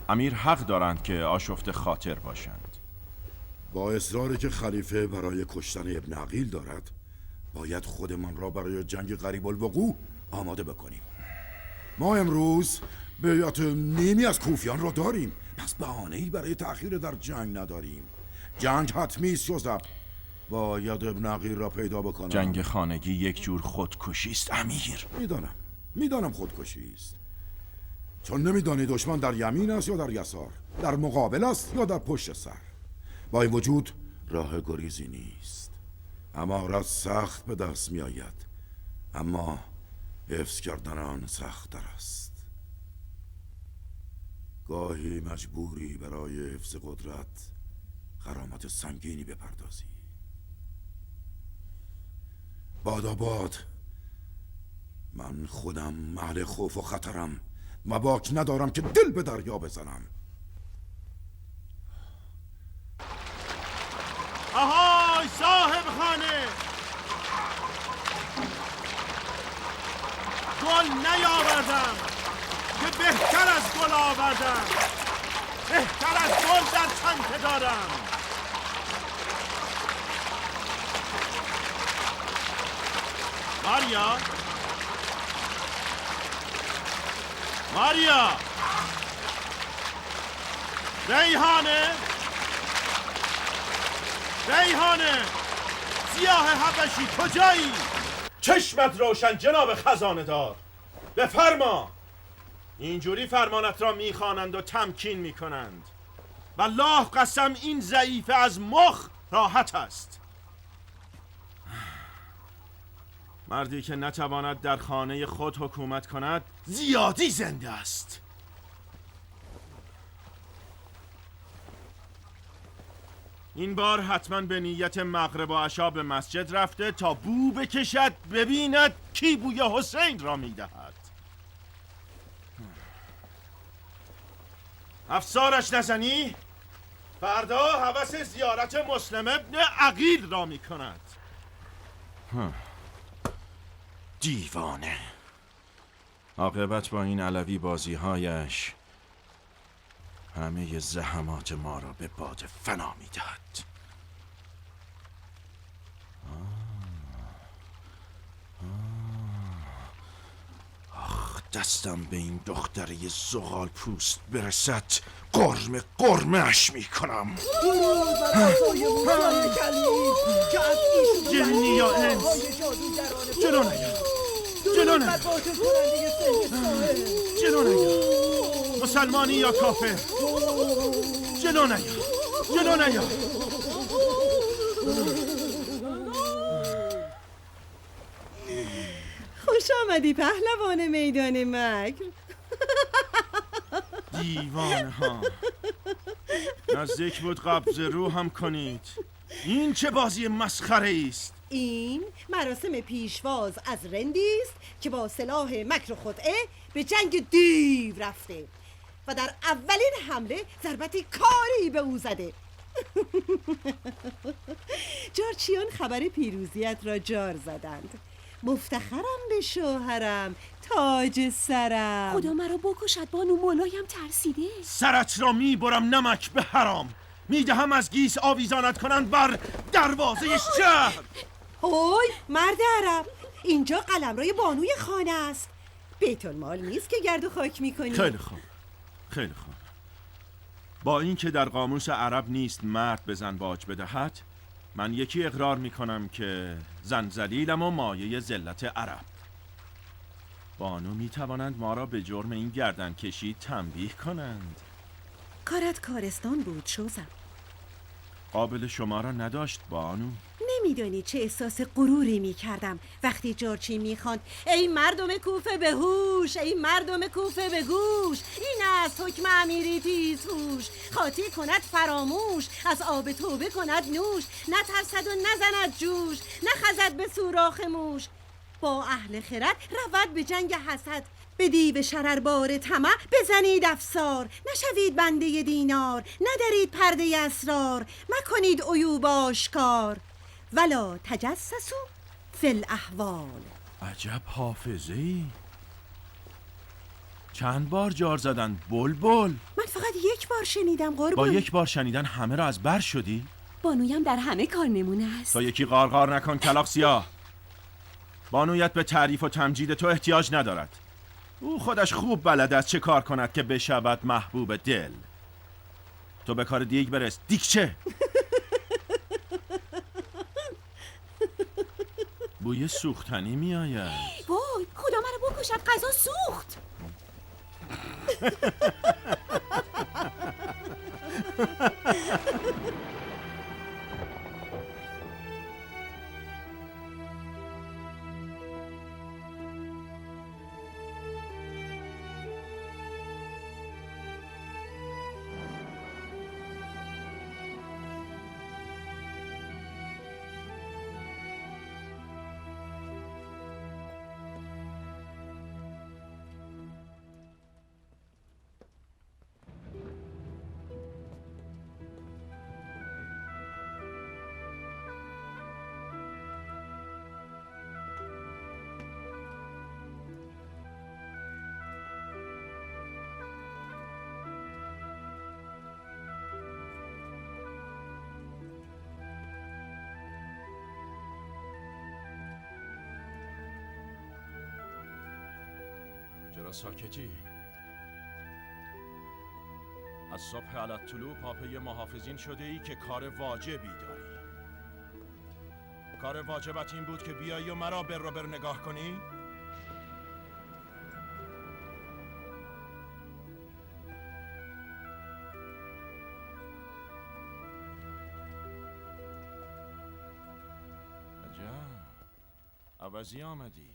امیر حق دارند که آشفت خاطر باشند. با اصراری که خلیفه برای کشتن ابن عقیل دارد، باید خودمان را برای جنگ قریب الوقوع آماده بکنیم. ما امروز بیعت نیمی از کوفیان را داریم، پس بهانه‌ای برای تأخیر در جنگ نداریم. جنگ حتمی است یوزب. باید ابن عقیل را پیدا بکنم. جنگ خانگی یک جور خودکشی است امیر. میدانم خودکشی است، چون نمیدانی دشمن در یمین است یا در یسار، در مقابل است یا در پشت سر. با این وجود راه گریزی نیست. امارت سخت به دست می آید، اما حفظ کردن آن سخت تر است. گاهی مجبوری برای حفظ قدرت غرامت سنگینی بپردازی. باد من خودم اهل خوف و خطرم و باک ندارم که دل به دریا بزنم. آهای صاحب خانه، گل نیاوردم که بهتر از گل آوردم، بهتر از گل در چنته دارم. ماریا ریحانه سیاه حبشی کجایی؟ چشمت روشن جناب خزانه دار، بفرما. اینجوری فرمانت را میخوانند و تمکین میکنند. والله قسم این ضعیفه از مخ راحت است. مردی که نتواند در خانه خود حکومت کند زیادی زنده است. این بار حتما به نیت مغرب و عشا به مسجد رفته تا بو بکشد ببیند کی بوی حسین را میدهد. افسارش نزنی فردا هوس زیارت مسلم ابن عقیل را میکند. دیوانه. عاقبت با این علوی بازی‌هایش همه زحمات ما را به باد فنا می‌دهد. آخ دستم به این دختره زغال پوست برسد قرمه اش میکنم. جنی یا انس، جلو نیا مسلمانی یا کافر، جلو نیا. خوش آمدی پهلوان میدان مکر. دیوانه ها، نزدیک بود قبض روح هم کنید. این چه بازی مسخره است؟ این مراسم پیشواز از رندی است که با سلاح مکر و خدعه به جنگ دیو رفته و در اولین حمله ضربتی کاری به او زده. جارچیان خبر پیروزیت را جار زدند. مفتخرم به شوهرم، تاج سرم. خدا مرا بکشد، بانو مولایم ترسیده. سرت را میبرم نمک به حرام، میدهم از گیس آویزانت کنند بر دروازه شهر. اوی مرد عرب، اینجا قلمروی بانوی خانه است. بیت المال نیست که گرد و خاک میکنی. خیلی خوب. با اینکه در قاموس عرب نیست مرد به زن باج بدهد، من یکی اقرار میکنم که زن ذلیلم و مایه ذلت عرب. بانو میتوانند ما را به جرم این گردن کشی تنبیه کنند. کارت کارستان بود شوزم. قابل شما را نداشت بانو. نمیدانی چه احساس غروری میکردم وقتی جارچی میخواند ای مردم کوفه به هوش، ای مردم کوفه به گوش، این است حکم امیری تیزهوش، خاطی کند فراموش، از آب توبه کند نوش، نترسد و نزند جوش، نخزد به سوراخ موش، با اهل خرد رود به جنگ حسد، به دیو شرربار طمع بزنید افسار، نشوید بنده دینار، ندارید پرده اسرار، مکنید عیوب آشکار، ولا تجسسوا فی الاحوال. عجب حافظه‌ای. چند بار جار زدن بلبل؟ من فقط یک بار شنیدم قربان. با یک بار شنیدن همه را از بر شدی؟ بانویم در همه کار نمونه است. تا یکی غارغار نکن کلاغ سیاه. بانویت به تعریف و تمجید تو احتیاج ندارد. او خودش خوب بلد است چه کار کند که بشود محبوب دل. تو به کار دیگ برس. دیگچه؟ بوی سوختنی می آید. وای خدا منو بکشد، غذا سوخت. چرا ساکتی؟ از صبح علت طلوع پاپه محافظین شده ای که کار واجبی داری. کار واجبت این بود که بیایی و مرا بر نگاه کنی؟ عجب عوضی آمدی.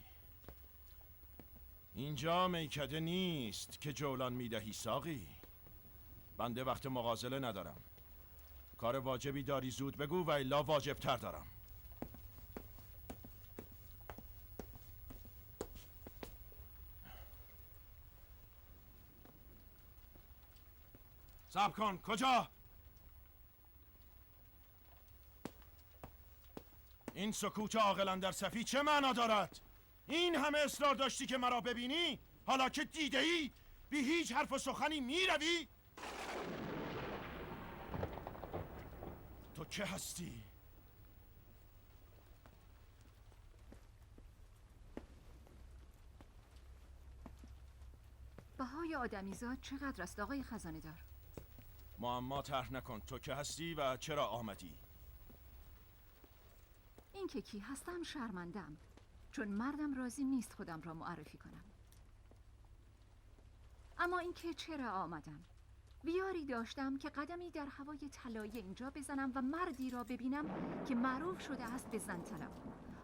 اینجا میکده نیست که جولان میدهی ساقی. بنده وقت مغازله ندارم. کار واجبی داری زود بگو و الا واجب تر دارم. صبر کن. کجا؟ این سکوت عاقلان در صفی چه معنا دارد؟ این همه اصرار داشتی که مرا ببینی، حالا که دیده‌ای بی هیچ حرف و سخنی میروی؟ تو که هستی؟ بهای آدمیزاد چقدر است آقای خزانه دار؟ معما طرح نکن. تو که هستی و چرا آمدی؟ این که کی هستم شرمندم، چون مردم راضی نیست خودم را معرفی کنم. اما اینکه چرا آمدم، بیاری داشتم که قدمی در هوای طلایی اینجا بزنم و مردی را ببینم که معروف شده است به زن طلب.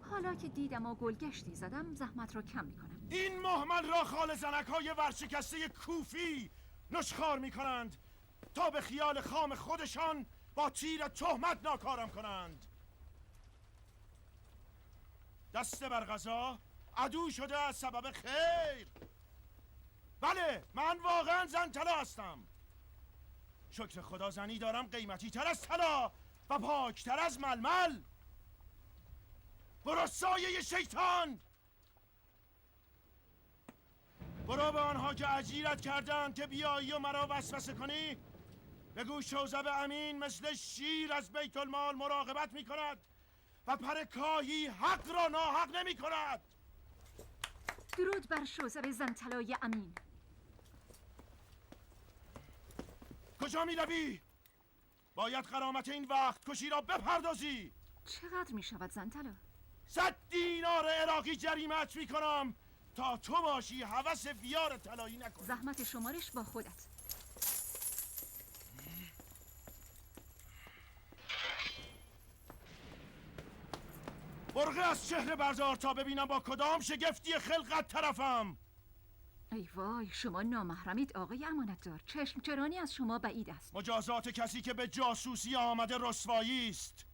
حالا که دیدم و گلگشتی زدم، زحمت را کم میکنم. این مهمل را خال زنک‌های ورشکسته کوفی نشخوار میکنند تا به خیال خام خودشان با تیر تهمت ناکارم کنند. دست بر غذا عدو شده از سبب خیر. بله من واقعا زن طلا هستم. شکر خدا زنی دارم قیمتی تر از طلا و پاک تر از ململ. برو سایه شیطان، برو به آنها که اجیرت کردند که بیایی و مرا وسوسه کنی بگو شوزب امین مثل شیر از بیت المال مراقبت می کند و پر کاهی حق را ناحق نمی کند. درود بر شوزب زن طلای امین. کجا می روی؟ باید غرامت این وقت کشی را بپردازی. چقدر می شود زنطلو؟ 100 دینار عراقی جریمت می کنم تا تو باشی هوس ویار طلایی نکنی. زحمت شمارش با خودت. برقه از چهره بردار تا ببینم با کدام شگفتی خلقت طرفم. ای وای، شما نامحرمید آقای امانتدار. چشم چرانی از شما بعید است. مجازات کسی که به جاسوسی آمده رسوایی است.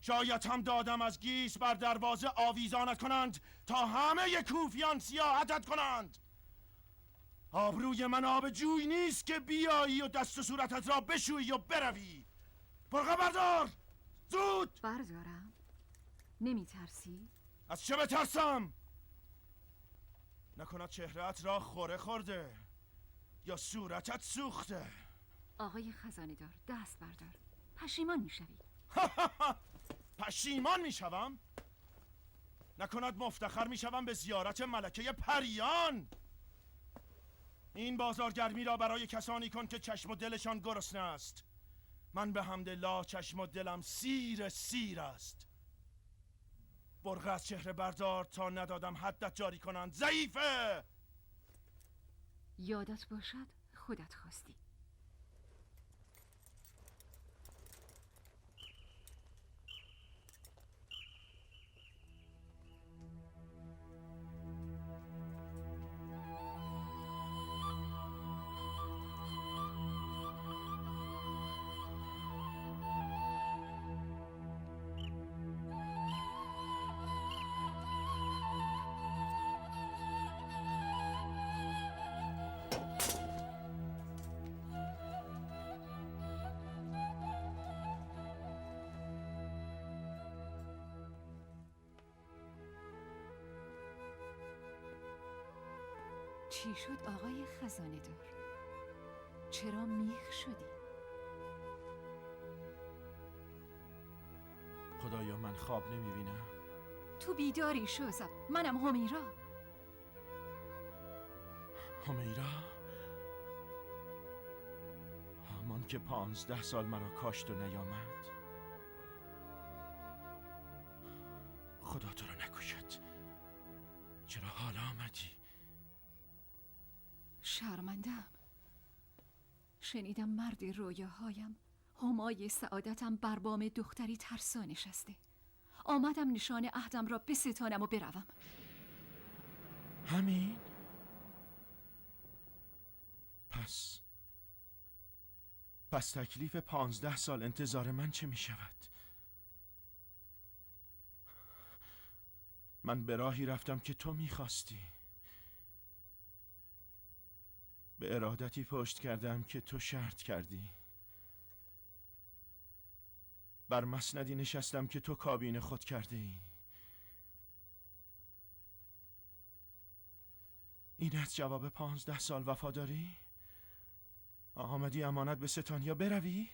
شاید هم دادم از گیس بر دروازه آویزانت کنند تا همه کوفیان سیاحتت کنند. آبروی من آب جوی نیست که بیایی و دست و صورتت را بشویی و بروی. برقه بردار زود. بردارم؟ نمی ترسی؟ از چه بترسم؟ نکند چهرهت را خوره خورده یا صورتت سوخته. آقای خزانه‌دار دست بردار، پشیمان می شوی. پشیمان می شوم؟ نکند مفتخر می شوم به زیارت ملکه پریان. این بازارگرمی را برای کسانی کن که چشم و دلشان گرسنه است. من به حمدالله چشم و دلم سیر است. برقه از چهره بردار تا ندادم حدت جاری کنند. ضعیفه. یادت باشد خودت خواستی. چی شد آقای خزانه‌دار؟ چرا میخ شدی؟ خدایا من خواب نمیبینم. تو بیداری شوزب. منم همیرا. همیرا؟ همان که 15 سال مرا کاشت و نیامد. خدا تو را نکشد. چرا حالا آمدی؟ شرمندم. شنیدم مرد رویاهایم، همای سعادتم بر بام دختری ترسا نشسته. آمدم نشان عهدم را بستانم و بروم. همین؟ پس تکلیف 15 سال انتظار من چه می شود؟ من به راهی رفتم که تو می خواستی. به ارادتی پشت کردم که تو شرط کردی. بر مسندی نشستم که تو کابین خود کرده ای. این از جواب 15 سال وفاداری؟ آمدی امانت به ستان یا بروی؟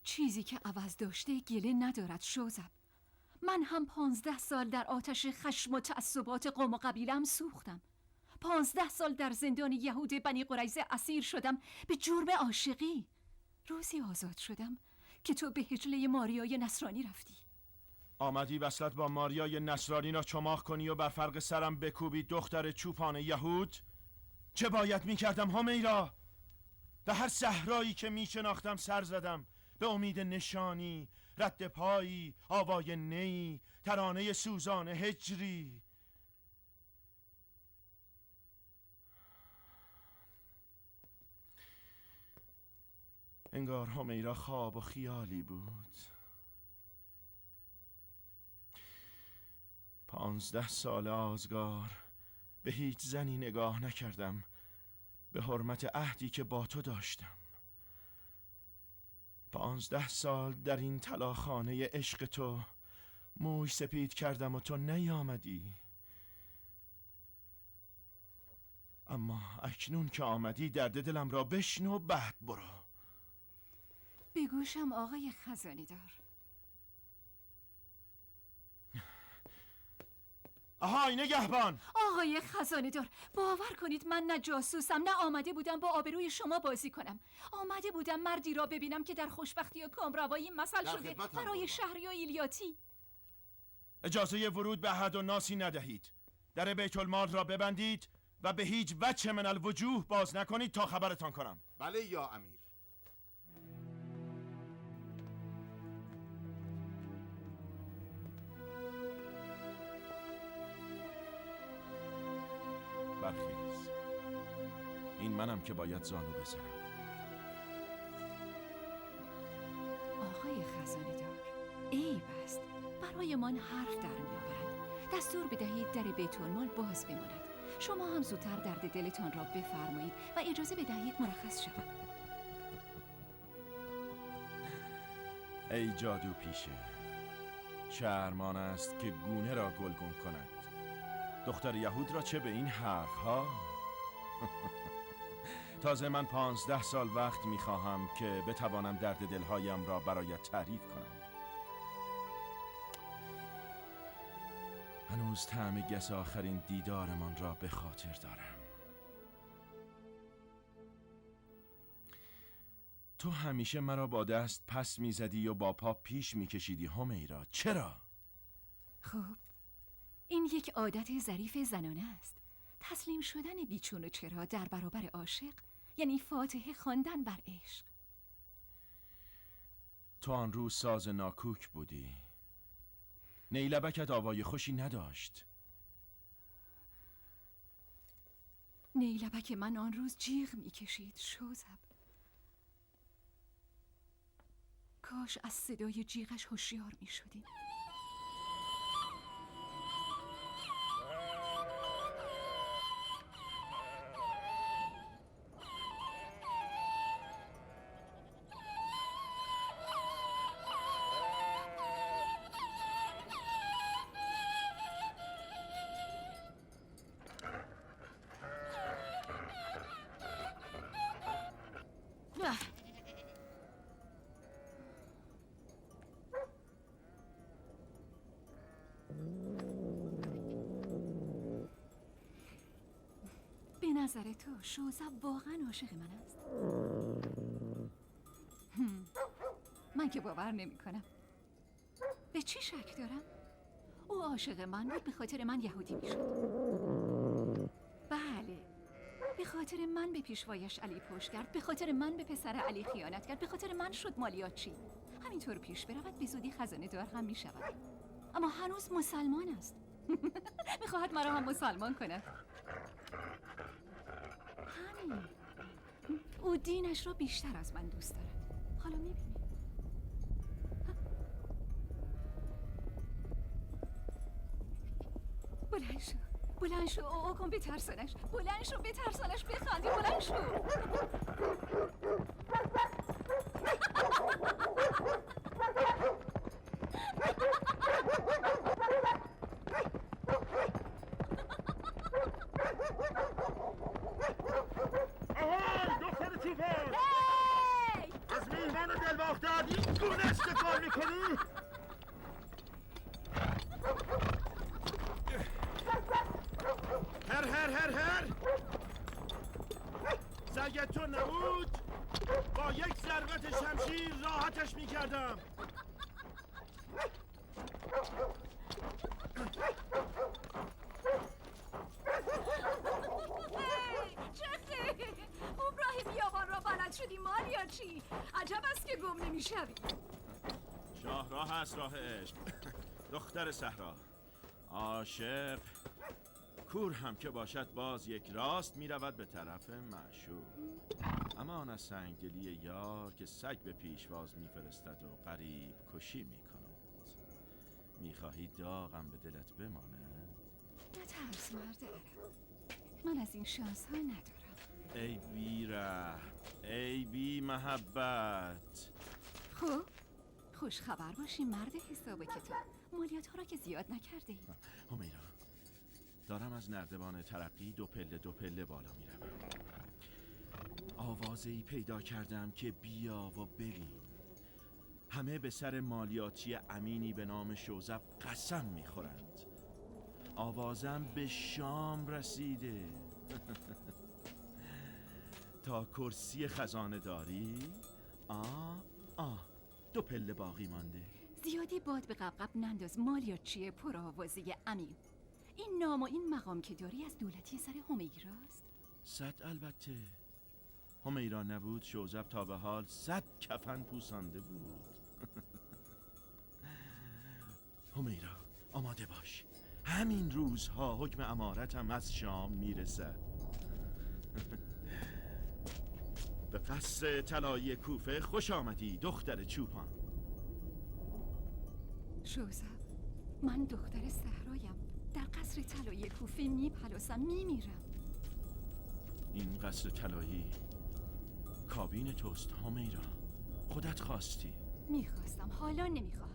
چیزی که عوض داشته گله ندارد شوزب. من هم 15 سال در آتش خشم و تعصبات قوم و قبیله‌ام سوختم. 15 سال در زندان یهود بنی قریظه اسیر شدم به جرم عاشقی. روزی آزاد شدم که تو به حجله ماریای نصرانی رفتی. آمدی وصلت با ماریای نصرانی را چماخ کنی و بر فرق سرم بکوبی دختر چوپان یهود؟ چه باید می کردم همیرا؟ به هر صحرایی که می شناختم سر زدم، به امید نشانی، رد پایی، آوای نی، ترانه سوزان هجری. انگار همیرا خواب و خیالی بود. 15 سال آزگار به هیچ زنی نگاه نکردم به حرمت عهدی که با تو داشتم. 15 سال در این طلاخانه عشق تو موی سپید کردم و تو نیامدی. اما اکنون که آمدی درد دلم را بشنو، بعد برو. بگوشم آقای خزانه‌دار. آهای نگهبان! آقای خزانه دار، باور کنید من نه جاسوسم نه آمده بودم با آبروی شما بازی کنم. آمده بودم مردی را ببینم که در خوشبختی و کامروایی مثل شده برای شهری و ایلیاتی. اجازه ورود به احد و ناسی ندهید. در بیت المال را ببندید و به هیچ وجه من الوجوه باز نکنید تا خبرتان کنم. بله یا امیر. برخیز. این منم که باید زانو بزنم. آقای خزانه دار، عیب است. برای من حرف در می آورند. دستور بدهید در بیت المال باز بماند. شما هم زودتر درد دلتان را بفرمایید و اجازه بدهید مرخص شوم. ای جادو پیشه، شهرمان است که گونه را گلگون کند. دختر یهود را چه به این حرف ها؟ تازه من 15 سال وقت میخواهم که بتوانم درد دلهایم را برایت تعریف کنم. هنوز طعم گس آخرین دیدارمان را به خاطر دارم. تو همیشه مرا با دست پس میزدی و با پا پیش میکشیدی همیرا. چرا؟ خب، این یک عادت ظریف زنانه است. تسلیم شدن بیچون و چرا در برابر عاشق یعنی فاتحه خواندن بر عشق. تو آن روز ساز ناکوک بودی. نیلبکت آوای خوشی نداشت. نیلبک من آن روز جیغ میکشید شوزب. کاش از صدای جیغش هوشیار میشدیم. به نظر تو شوزب واقعا عاشق من است؟ من که باور نمی کنم. به چی شک دارم؟ او عاشق من بود، به خاطر من یهودی می شد. بله، به خاطر من به پیشوایش علی پشت کرد، به خاطر من به پسر علی خیانت کرد، به خاطر من شد مالیاتچی. همینطور پیش برود به زودی خزانه دار هم می شود. اما هنوز مسلمان است. میخواهد مرا هم مسلمان کند. همین. او دینش را بیشتر از من دوست دارد. حالا میبینی. بلند شو، بلند شو، او کن بترسانش، بلند شو بترسانش، بخندی، بلند شو. از میهمان دلباخته‌ات این گونه استقبال میکنی؟ هر سگت تو نبود با یک ضربت شمشیر راحتش میکردم. چخه خوب راه بیابان را بلد شدی مالیاتچی. عجب است که گم نمیشوی. شاهراه است راه عشق. دختر صحرا عاشق کور هم که باشد باز یک راست می رود به طرف معشوق. اما آن از سنگدلی یار که سگ به پیشواز می فرستد و غریب کشی می کند. می خواهی داغم به دلت بماند؟ نترس مرد عرب، من از این شانس ها ندارم. ای بی رحم، ای بی محبت. خب خوش خبر باشی مرد حساب کتاب. مالیات ها را که زیاد نکرده ای. همیرا دارم از نردبان ترقی دو پله بالا می روم. آوازه‌ای پیدا کردم که بیا و ببین. همه به سر مالیاتی امینی به نام شوزب قسم می خورند. آوازم به شام رسیده. تا کرسی خزانه داری؟ دو پله باقی مانده. زیادی باد به قبقب ننداز مالیاچی پرآوازه امین. این نام و این مقام که داری از دولتی سر همیراست؟ 100 البته. همیرا نبود شوزب تا به حال 100 کفن پوسانده بود. همیرا آماده باش، همین روزها حکم امارتم از شام میرسد. به قصر طلایی کوفه خوش آمدی دختر چوپان. شوزب، من دختر صحرایم، در قصر طلایی کوفه میپلاسم میمیرم. این قصر طلایی کابین توست همیرا، خودت خواستی. میخواستم، حالا نمیخواهم.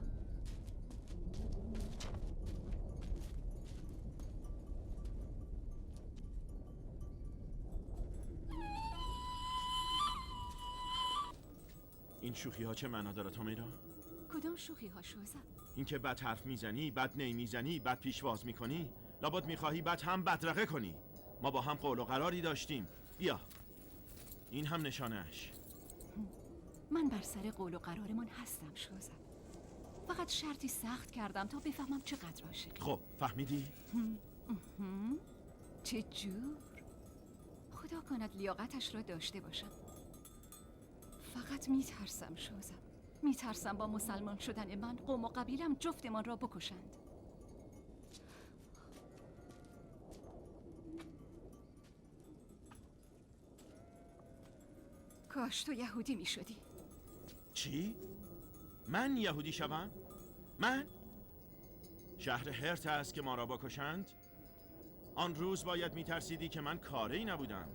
این شوخی ها چه معنا دارد همیرا؟ کدام شوخی ها شوزب؟ این که بد حرف میزنی، بد نی میزنی، بد پیشواز میکنی، لابد میخواهی بد هم بدرقه کنی. ما با هم قول و قراری داشتیم. بیا این هم نشانهش. من بر سر قول و قرارمان هستم شوزب. فقط شرطی سخت کردم تا بفهمم چقدر عاشقی. خب فهمیدی؟ چه جور؟ خدا کند لیاقتش را داشته باشم. فقط میترسم شوزب، میترسم با مسلمان شدن من قوم و قبیلم جفتمان را بکشند. کاش تو یهودی میشدی. چی؟ من یهودی شوم؟ من؟ شهر هرت است که ما را بکشند؟ آن روز باید میترسیدی که من کاری نبودم.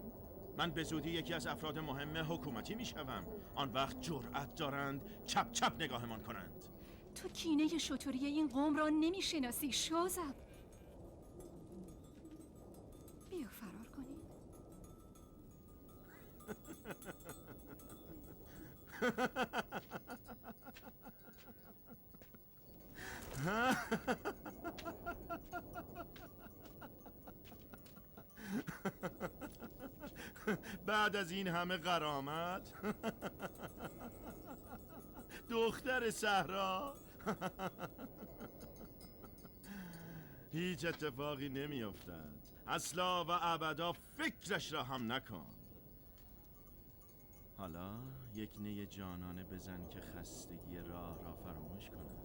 من به زودی یکی از افراد مهم حکومتی میشوم. آن وقت جرأت دارند چپ چپ نگاهمان کنند. تو کینه شطوری این قوم را نمیشناسی شوزب. بیا فرار کنیم. بعد از این همه غرامت دختر صحرا هیچ اتفاقی نمی افتد. اصلا و ابدا فکرش را هم نکن. حالا یک نی جانانه بزن که خستگی راه را فراموش کند.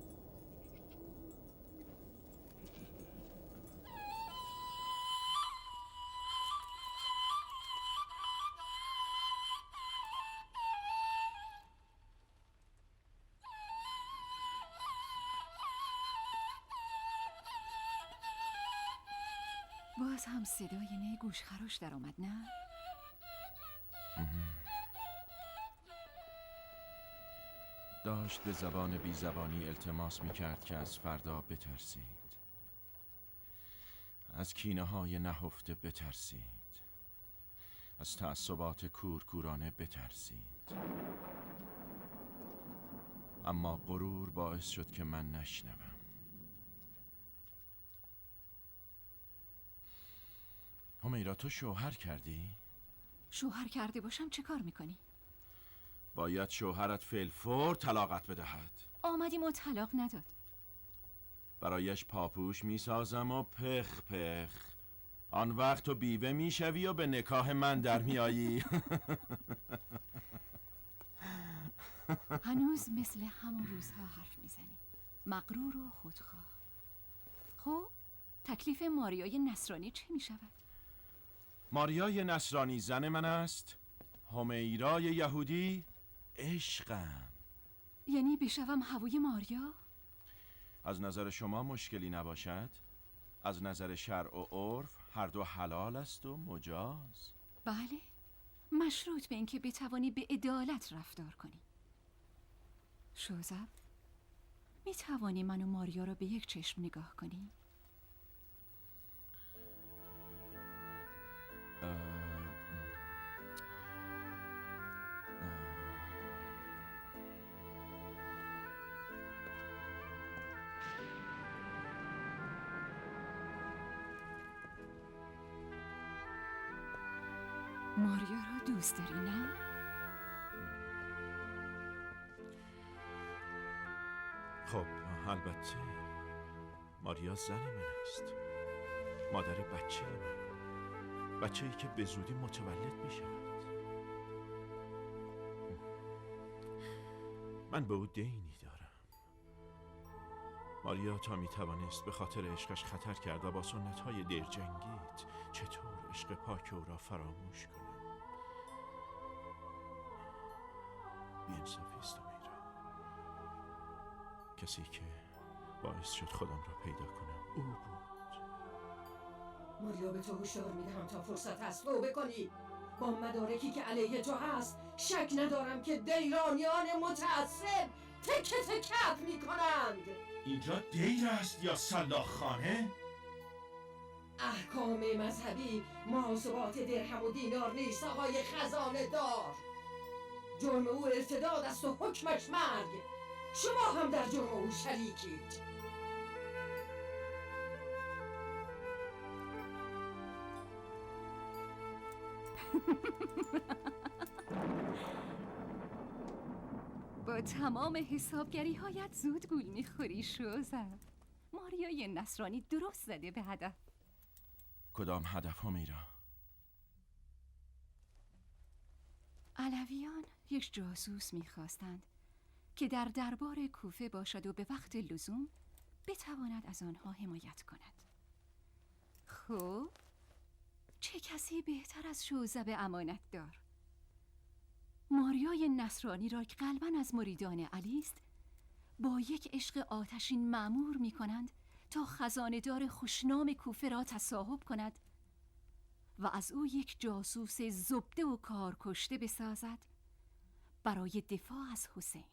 باز هم صدای نی گوشخراش در آمد نه؟ داشت به زبان بی زبانی التماس می کرد که از فردا بترسید، از کینه های نهفته بترسید، از تعصبات کورکورانه بترسید. اما غرور باعث شد که من نشنوم. همیرا تو شوهر کردی؟ شوهر کرده باشم چه کار میکنی؟ باید شوهرت فور طلاقت بدهد. آمدیم و طلاق نداد. برایش پاپوش میسازم و پخ پخ. آن وقت تو بیوه میشوی و به نکاح من در میایی. هنوز مثل همون روزها حرف میزنی، مغرور و خودخواه. خب تکلیف ماریای نصرانی چه میشود؟ ماریای نصرانی زن من است، همیرای یهودی عشقم. یعنی بشوم هوای ماریا؟ از نظر شما مشکلی نباشد؟ از نظر شرع و عرف هر دو حلال است و مجاز. بله، مشروط به اینکه بتوانی به عدالت رفتار کنی. شوزب، میتوانی من و ماریا را به یک چشم نگاه کنی؟ ماریا را دوست داری نه؟ خب البته ماریا زن من است، مادر بچه من، بچه‌ای که به زودی متولد می شود. من به او دینی دارم. ماریا تا می توانست به خاطر عشقش خطر کرد و با سنت‌های دیر جنگید. چطور عشق پاک او را فراموش کنم؟ بی‌انصافی است میرا. کسی که باعث شد خودم را پیدا کنم او بود. ماریا به تو هشدار میدهم تا فرصت هست توبه کنی. با مدارکی که علیه تو هست شک ندارم که دیرانیان متعصب تکه تکت میکنند. اینجا دیر است یا سلاخخانه؟ احکام مذهبی محاسبات درهم و دینار نیست آقای خزانه دار. جرم او ارتداد است و حکمش مرگ. شما هم در جرم او شریکید. با تمام حسابگری هایت زود گول میخوری شوزر. ماریای نصرانی درست زده به هدف. کدام هدف ها میرا؟ علویان یک جاسوس میخواستند که در دربار کوفه باشد و به وقت لزوم بتواند از آنها حمایت کند. خب چه کسی بهتر از شوزب امانت دار؟ ماریای نصرانی را که قلباً از مریدان علی است با یک عشق آتشین مأمور می کنند تا خزانه‌دار خوشنام کوفه را تصاحب کند و از او یک جاسوس زبده و کارکشته بسازد برای دفاع از حسین.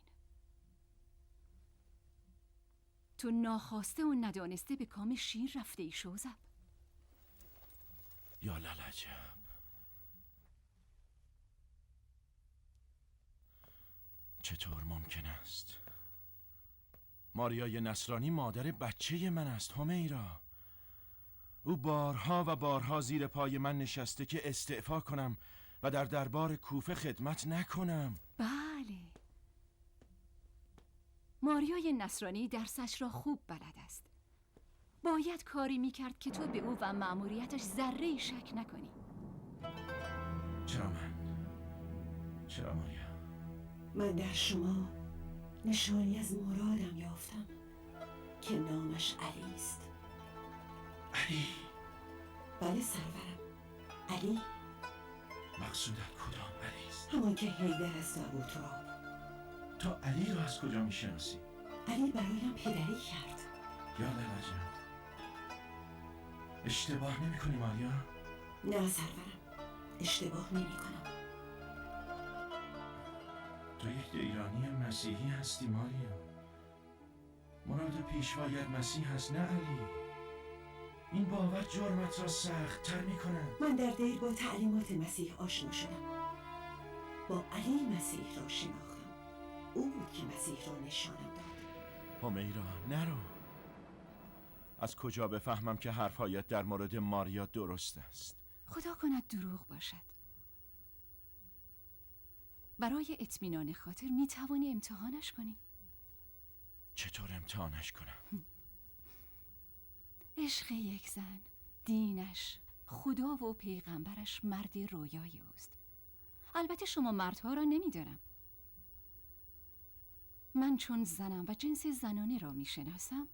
تو ناخواسته و ندانسته به کام شیر رفته ای شوزب. یا للعجب. چطور ممکن است؟ ماریای نصرانی مادر بچه من است همیرا. او بارها و بارها زیر پای من نشسته که استعفا کنم و در دربار کوفه خدمت نکنم. بله، ماریای نصرانی درسش را خوب بلد است. باید کاری میکرد که تو به او و مأموریتش ذره‌ای شک نکنی. چرا من؟ چرا ماریا؟ من در شما نشانی از مرادم یافتم که نامش علی است. علی؟ بله سرورم، علی. مقصودت کدام علی است؟ همان که حیدر از داوودتراب. تو علی را از کجا میشناسی؟ علی برایم پدری کرد. یا للعجب. اشتباه نمی کنی ماریا؟ نه سرورم، اشتباه نمی کنم. تو یک ایرانی مسیحی هستی ماریا. مراد پیشوایت مسیح هست نه علی. این باور جرمت را سخت تر می کند. من در دیر با تعلیمات مسیح آشنا شدم. با علی مسیح را شناختم. او بود که مسیح را نشانم داد. همیرا نرو. از کجا بفهمم که حرفهایت در مورد ماریا درست است؟ خدا کند دروغ باشد. برای اطمینان خاطر می توانی امتحانش کنی. چطور امتحانش کنم؟ عشق یک زن، دینش، خدا و پیغمبرش مرد رویای اوست. البته شما مردها را نمیدانم. من چون زنم و جنس زنانه را می شناسم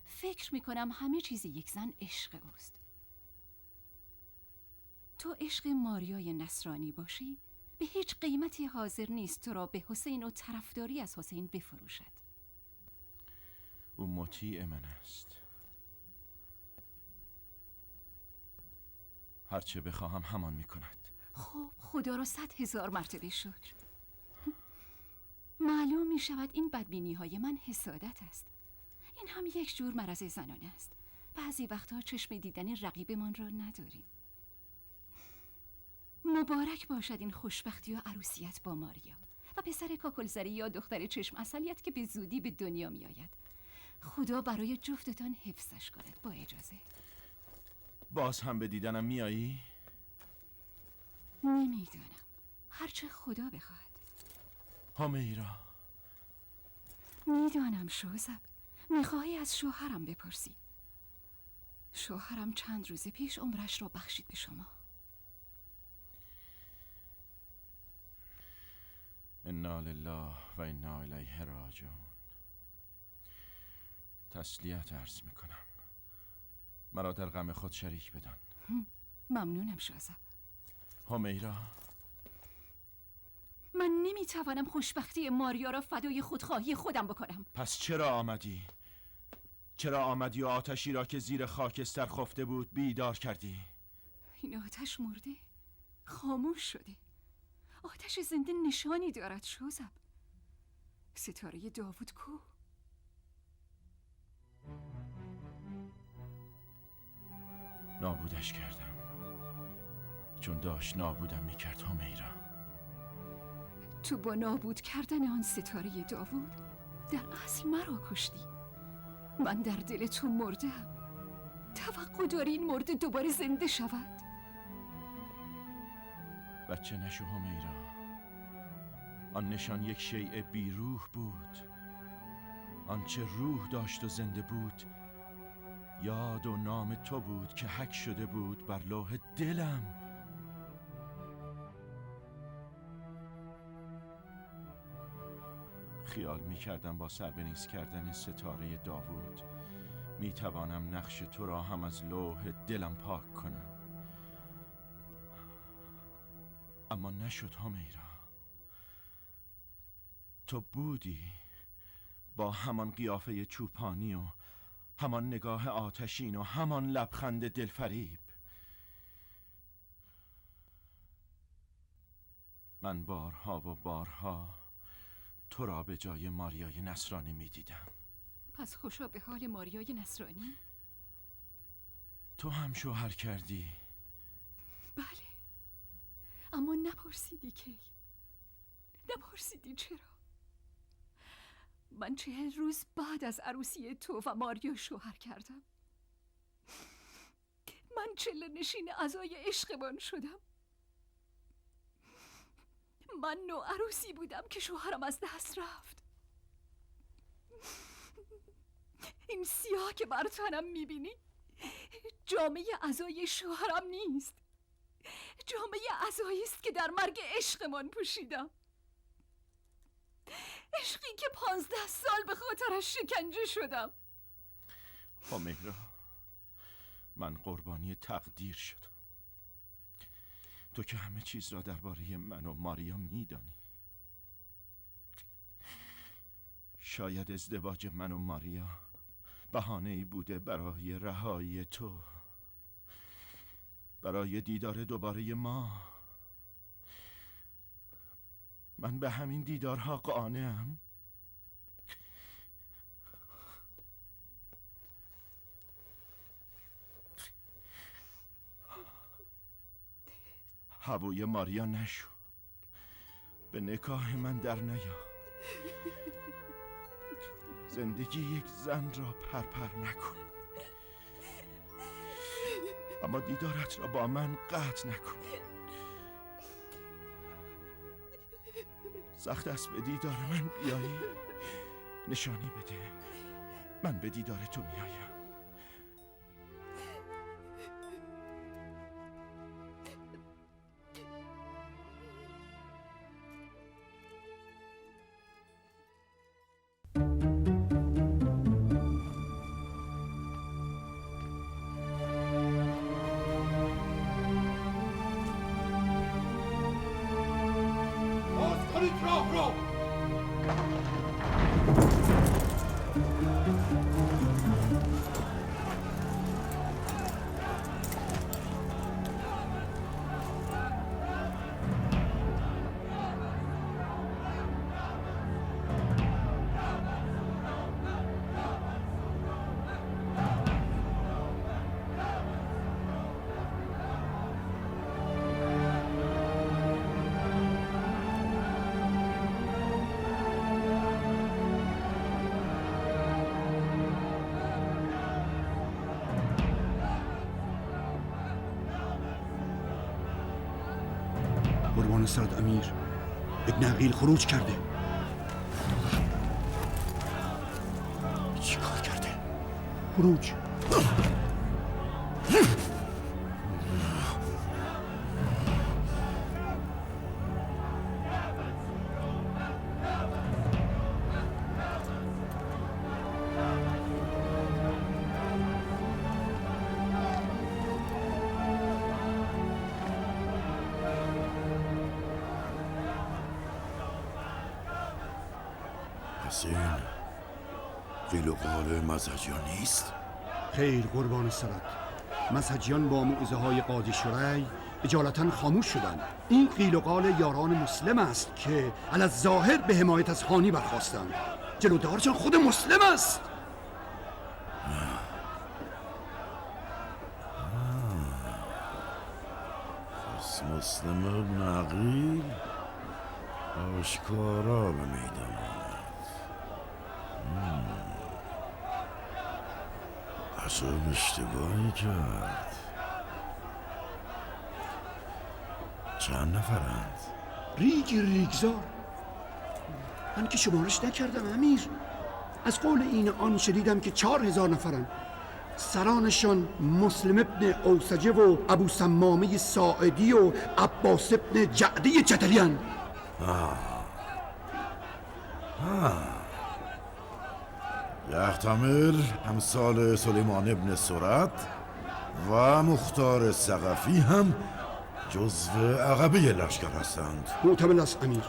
فکر می کنم همه چیز یک زن عشق اوست. تو عشق ماریای نصرانی باشی به هیچ قیمتی حاضر نیست تو را به حسین و طرفداری از حسین بفروشد. او مطیع من است. هرچه بخواهم همان می کند. خب خدا را 100,000 مرتبه شکر. معلوم می شود این بدبینی های من حسادت است. این هم یک جور مرض زنانه است. بعضی وقتها چشم دیدن رقیبمان را نداریم. مبارک باشد این خوشبختی و عروسیت با ماریا و پسر کاکلزری یا دختر چشم عسلیت که به زودی به دنیا می آید. خدا برای جفتتان حفظش کند. با اجازه. باز هم به دیدنم میایی؟ نمیدانم. هرچه خدا بخواهد. همیرا، میدانم شوزب. میخواهی از شوهرم بپرسی. شوهرم چند روز پیش عمرش را بخشید به شما. انا لله و انا الیه راجعون. تسلیت عرض میکنم. مرا در غم خود شریک بدان. ممنونم شوزب. همیرا، من نمیتوانم خوشبختی ماریا را فدای خودخواهی خودم بکنم. پس چرا آمدی؟ چرا آمدی و آتشی را که زیر خاکستر خفته بود بیدار کردی؟ این آتش مرده، خاموش شده. آتش زنده نشانی دارد شوزب. ستاره داوود کو؟ نابودش کردم، چون داشت نابودم میکرد همیرا. تو با نابود کردن آن ستاره داوود در اصل مرا کشتی. من در دل تو مردم. توقع داری این مرده دوباره زنده شود؟ بچه نشو همیرا. آن نشان یک شیء بی روح بود. آنچه روح داشت و زنده بود یاد و نام تو بود که حک شده بود بر لوح دلم. خیال می کردم با سربنیز کردن ستاره داوود می توانم نقش تو را هم از لوح دلم پاک کنم، اما نشد همیرا. تو بودی با همان قیافه چوپانی و همان نگاه آتشین و همان لبخند دلفریب. من بارها و بارها تو را به جای ماریای نصرانی می دیدم. پس خوشا به حال ماریای نصرانی؟ تو هم شوهر کردی؟ بله، اما نپرسیدی کی؟ نپرسیدی چرا؟ من 40 روز بعد از عروسی تو و ماریا شوهر کردم. من چله نشین عزای عشقمان شدم. من نوعروسی بودم که شوهرم از دست رفت. این سیاه که بر تنم میبینی جامعه عزای شوهرم نیست. جامعه عزایی است که در مرگ عشقمان پوشیدم. عشقی که 15 سال به خاطرش شکنجه شدم. همیرا، من قربانی تقدیر شدم. تو که همه چیز را درباره من و ماریا میدانی. شاید ازدواج من و ماریا بهانه‌ای بوده برای رهایی تو، برای دیدار دوباره ما. من به همین دیدارها قانعم. هوای ماریا نشو. به نکاح من در نیا. زندگی یک زن را پرپر نکن، اما دیدارت را با من قطع نکن. سخت است به دیدار من بیایی. نشانی بده، من به دیدار تو میایم. قربان سرت امیر، ابن عقیل خروج کرده. چی کار کرده؟ خروج. پس این قیل و قال مزهجیان نیست؟ خیر قربان سرت، مزهجیان با موعظه های قاضی شرعی اجالتا خاموش شدند. این قیل و قال یاران مسلم است که علی الظاهر به حمایت از خانی برخواستند. جلودارشان خود مسلم است. پس مسلم ابن عقیل آشکارا به میدان آمد. عجب اشتباهی کرد. چند نفرند؟ ریگزار. من که شمارش نکردم امیر. از قول این آن شدیدم که 4000 نفرند. سرانشان مسلم ابن اوسجه و ابو سمامه ساعدی و عباس ابن جعدی جدلیان. یحتمل امثال سلیمان ابن سرد و مختار ثقفی هم جزو عقبه لشکر هستند. محتمل است امیر.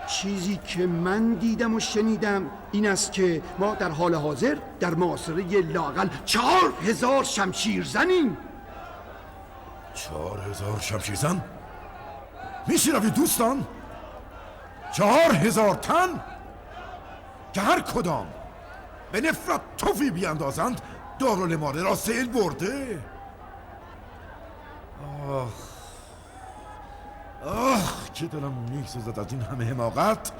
چیزی که من دیدم و شنیدم این است که ما در حال حاضر در محاصره لااقل 4000 شمشیر زنیم. 4000 شمشیر زن؟ میشنوید دوستان؟ 4000 تن که هر کدام به نفرت توفی بیاندازند دارالماره را سیل برده. آخ که دلم میسوزد از این همه حماقت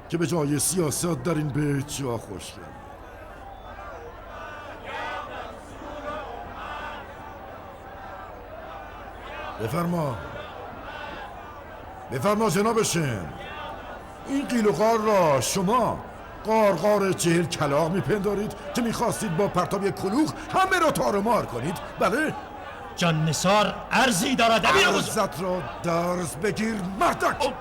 که به جای سیاست در این بیت جا خوش کرد. بفرما جناب شم. این قیل و قال را شما قارقار 40 کلاغ میپندارید که میخواستید با پرتاب کلوخ همه را تارمار کنید؟ بله؟ جان نثار عرضی دارد امیر بزرگ. عرضت را درز بگیر مردک.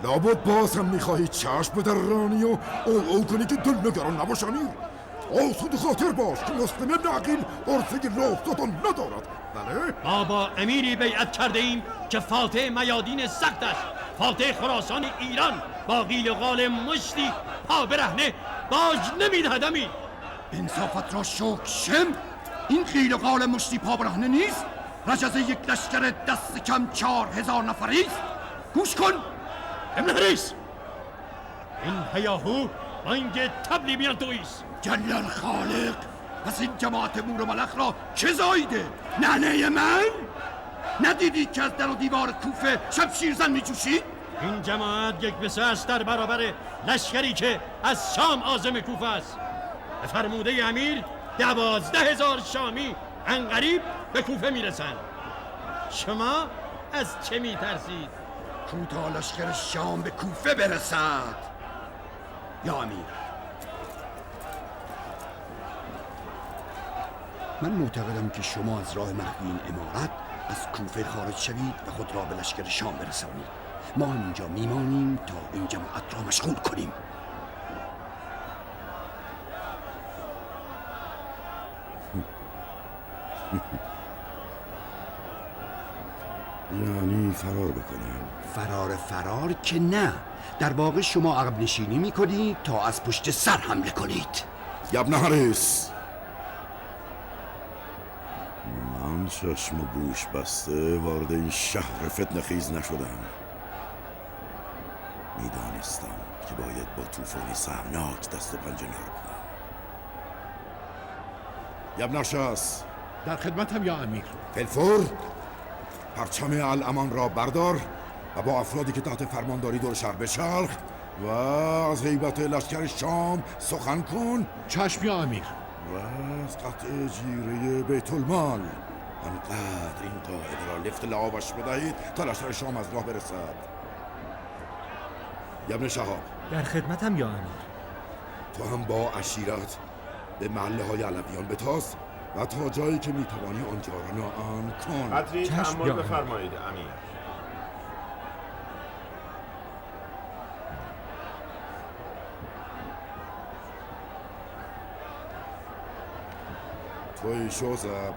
لابد باز هم میخواهی چشم بدرانی و او کنی که دل نگران نباش امیر. آسود خاطر باش که مسلم ابن عقیل عرصه راستاتو ندارد. بله؟ ما با امیری بیعت کرده ایم که فاتح میادین سختش، فاتح خراسان ایران با قیل و قال مشتی پا برهنه باج نمیدهد امیر. انصافت را شکر شم. این قیل و قال مشتی پا برهنه نیست. رجز یک لشکر دست کم 4000 نفری است. گوش کن ابن حریس، این هیاهو بانگ تبلی میان تویست. جلال خالق، پس این جماعت مور و ملخ را که زایده؟ ننه من؟ ندیدی که از در و دیوار کوفه شمشیر زن می جوشید؟ این جماعت یک بسه است در برابر لشکری که از شام عازم کوفه است. به فرموده امیر 12000 شامی عنقریب به کوفه میرسند. شما از چه میترسید؟ کوتا لشکر شام به کوفه برسد. یا امیر، من معتقدم که شما از راه مخفی این امارت از کوفه خارج شوید و خود را به لشکر شام برسانید. ما هم اینجا میمانیم تا این جماعت را مشغول کنیم. یعنی فرار بکنیم؟ فرار که نه. در واقع شما عقب نشینی میکنید تا از پشت سر حمله کنید. ابن حریس، من چشم و گوش بسته وارد این شهر فتنه خیز نشدم. میدانستم که باید با طوفانی سهمناک دست و پنجه نرم کنم. ابن ارشس، در خدمتم یا امیر. فلفور، پرچم الامان را بردار و با افرادی که تحت فرمانداری دور شهر بچرخ و از هیبت لشکر شام سخن کن. چشم یا امیر. و از قطع جیره بیت المال انقدر این قاعده را لفت لعابش بدهید تا لشکر شام از راه برسد. ابن شهاب، در خدمتم یا امیر. تو هم با عشیرت به محله های علویان بتاز و تا جایی که میتوانی آنجا را ناامن کن. قدری تحمل بفرمایید امیر. توی شوزب،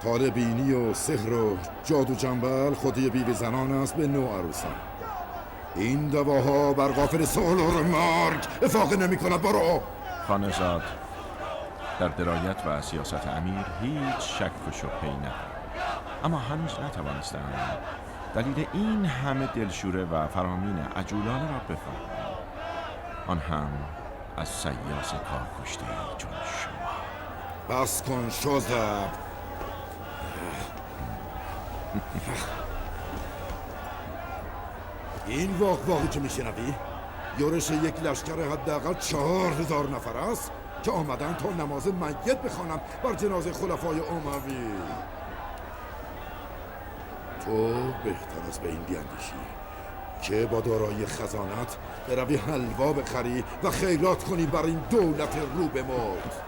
تاره بینی و سحر و جادو جنبل خودی بیوی زنان است به نوع عروسان. این دواها بر غافل سالار مرگ افاقه نمی کند. برو. خانه‌زاد، در درایت و سیاست امیر هیچ شک و شبهه‌ای ندارم، اما هنوز نتوانستم دلیل این همه دلشوره و فرامین عجولانه را بفهمم، آن هم از سیاس کارکشته‌ای چون شما. بس کن شوزب. این واقعی که میشنوی یورش یک لشکر حداقل 4000 نفر است که آمدن تا نماز میت بخوانند بر جنازه خلفای اموی. تو بهتر از به این بیاندیشی که با دارایی خزانت بروی حلوا بخری و خیرات کنی بر این دولت رو به موت.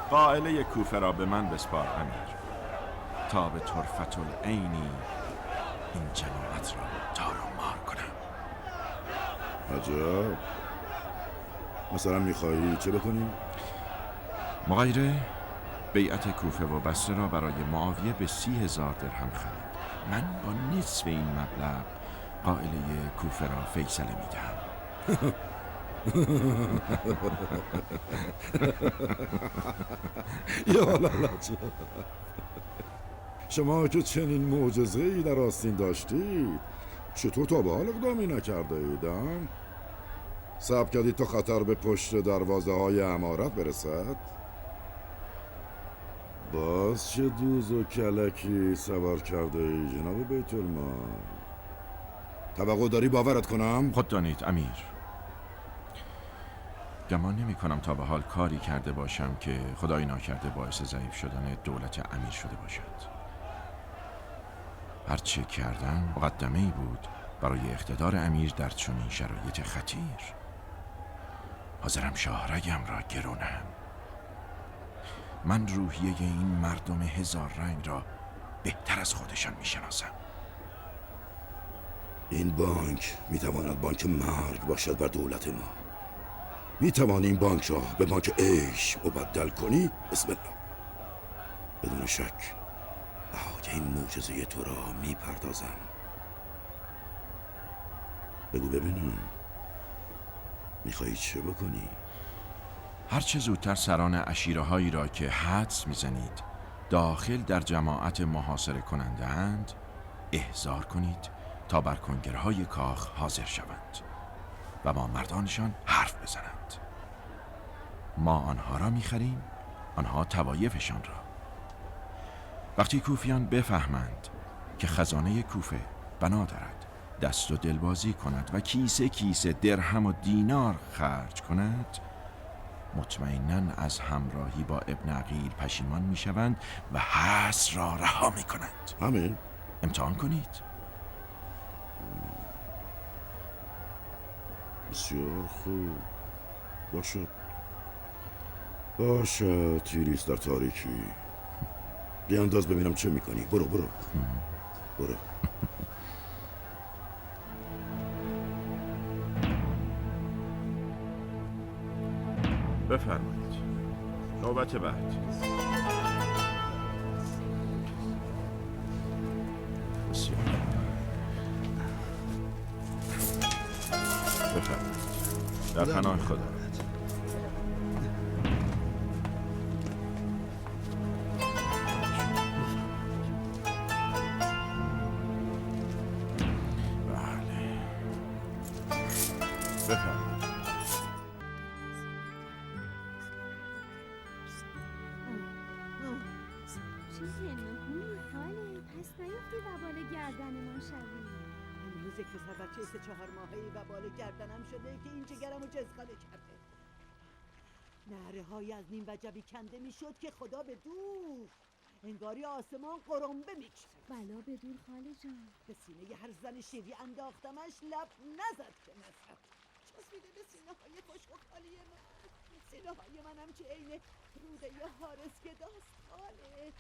قائله کوفه را به من بسپار امیر، تا به طرفت العینی این جماعت را تار و مار کنم. عجب. مثلا میخوایی چه بکنیم؟ مغیره بیعت کوفه و بصره را برای معاویه به 30,000 درهم خرید. من با نصف این مبلغ قائله کوفه را فیصله میدهم. یا لالاجا، شما که چنین معجزه‌ای در آستین داشتید چطور تا به حال اقدامی نکرده ایدم؟ صبر کردید تا خطر به پشت دروازه های امارت برسد؟ باز چه دوز و کلکی سوار کرده ای جناب بیت المال؟ توقع داری باورت کنم؟ خود دانید امیر، گمان نمی کنم تا به حال کاری کرده باشم که خدای ناکرده باعث ضعیف شدن دولت امیر شده باشد. هرچه کردم مقدمه‌ای بود برای اقتدار امیر در چنین شرایط خطیر. حاضرم شاهرگم را گرونم. من روحیه این مردم هزار رنگ را بهتر از خودشان میشناسم. این بانک میتواند بانک مرگ باشد بر دولت ما. میتوانی این بانک را به بانک عیش مبدل کنی؟ بسم الله. بدون شک بهای این معجزه تو را میپردازم. بگو ببینم میخوایی چه بکنی؟ هرچه زودتر سران عشیره هایی را که حدس میزنید داخل در جماعت محاصره کننده اند احضار کنید تا بر کنگرهای کاخ حاضر شوند و با مردانشان حرف بزنند. ما آنها را میخریم، آنها توایفشان را. وقتی کوفیان بفهمند که خزانه کوفه بنا دارد دست و دلبازی کند و کیسه کیسه درهم و دینار خرج کند، مطمئناً از همراهی با ابن عقیل پشیمان میشوند و حصر را رها میکنند. همین؟ امتحان کنید. بسیار خوب. باشد تیریست در تاریکی. بیانداز ببینم چه میکنی. برو بفرمایید. نوبت بعد. بسیار بفرمایید. در پناه خدا. بله. بفرمایید. امروز که پسر بچه 3-4 ماهه‌ای و بال گردنم شده که این جگرمو جزخاله کرده. نهره های از نیم وجبی کنده میشد که خدا به دور. انگاری آسمان قرنبه میکشه. بلا بدون خاله جان. به سینه هر زن شیری انداختمش لب نزد که نزد. چسبیده به سینه های خوش و خالی من. سینه های منم که عین روده ی حارس که داست خاله.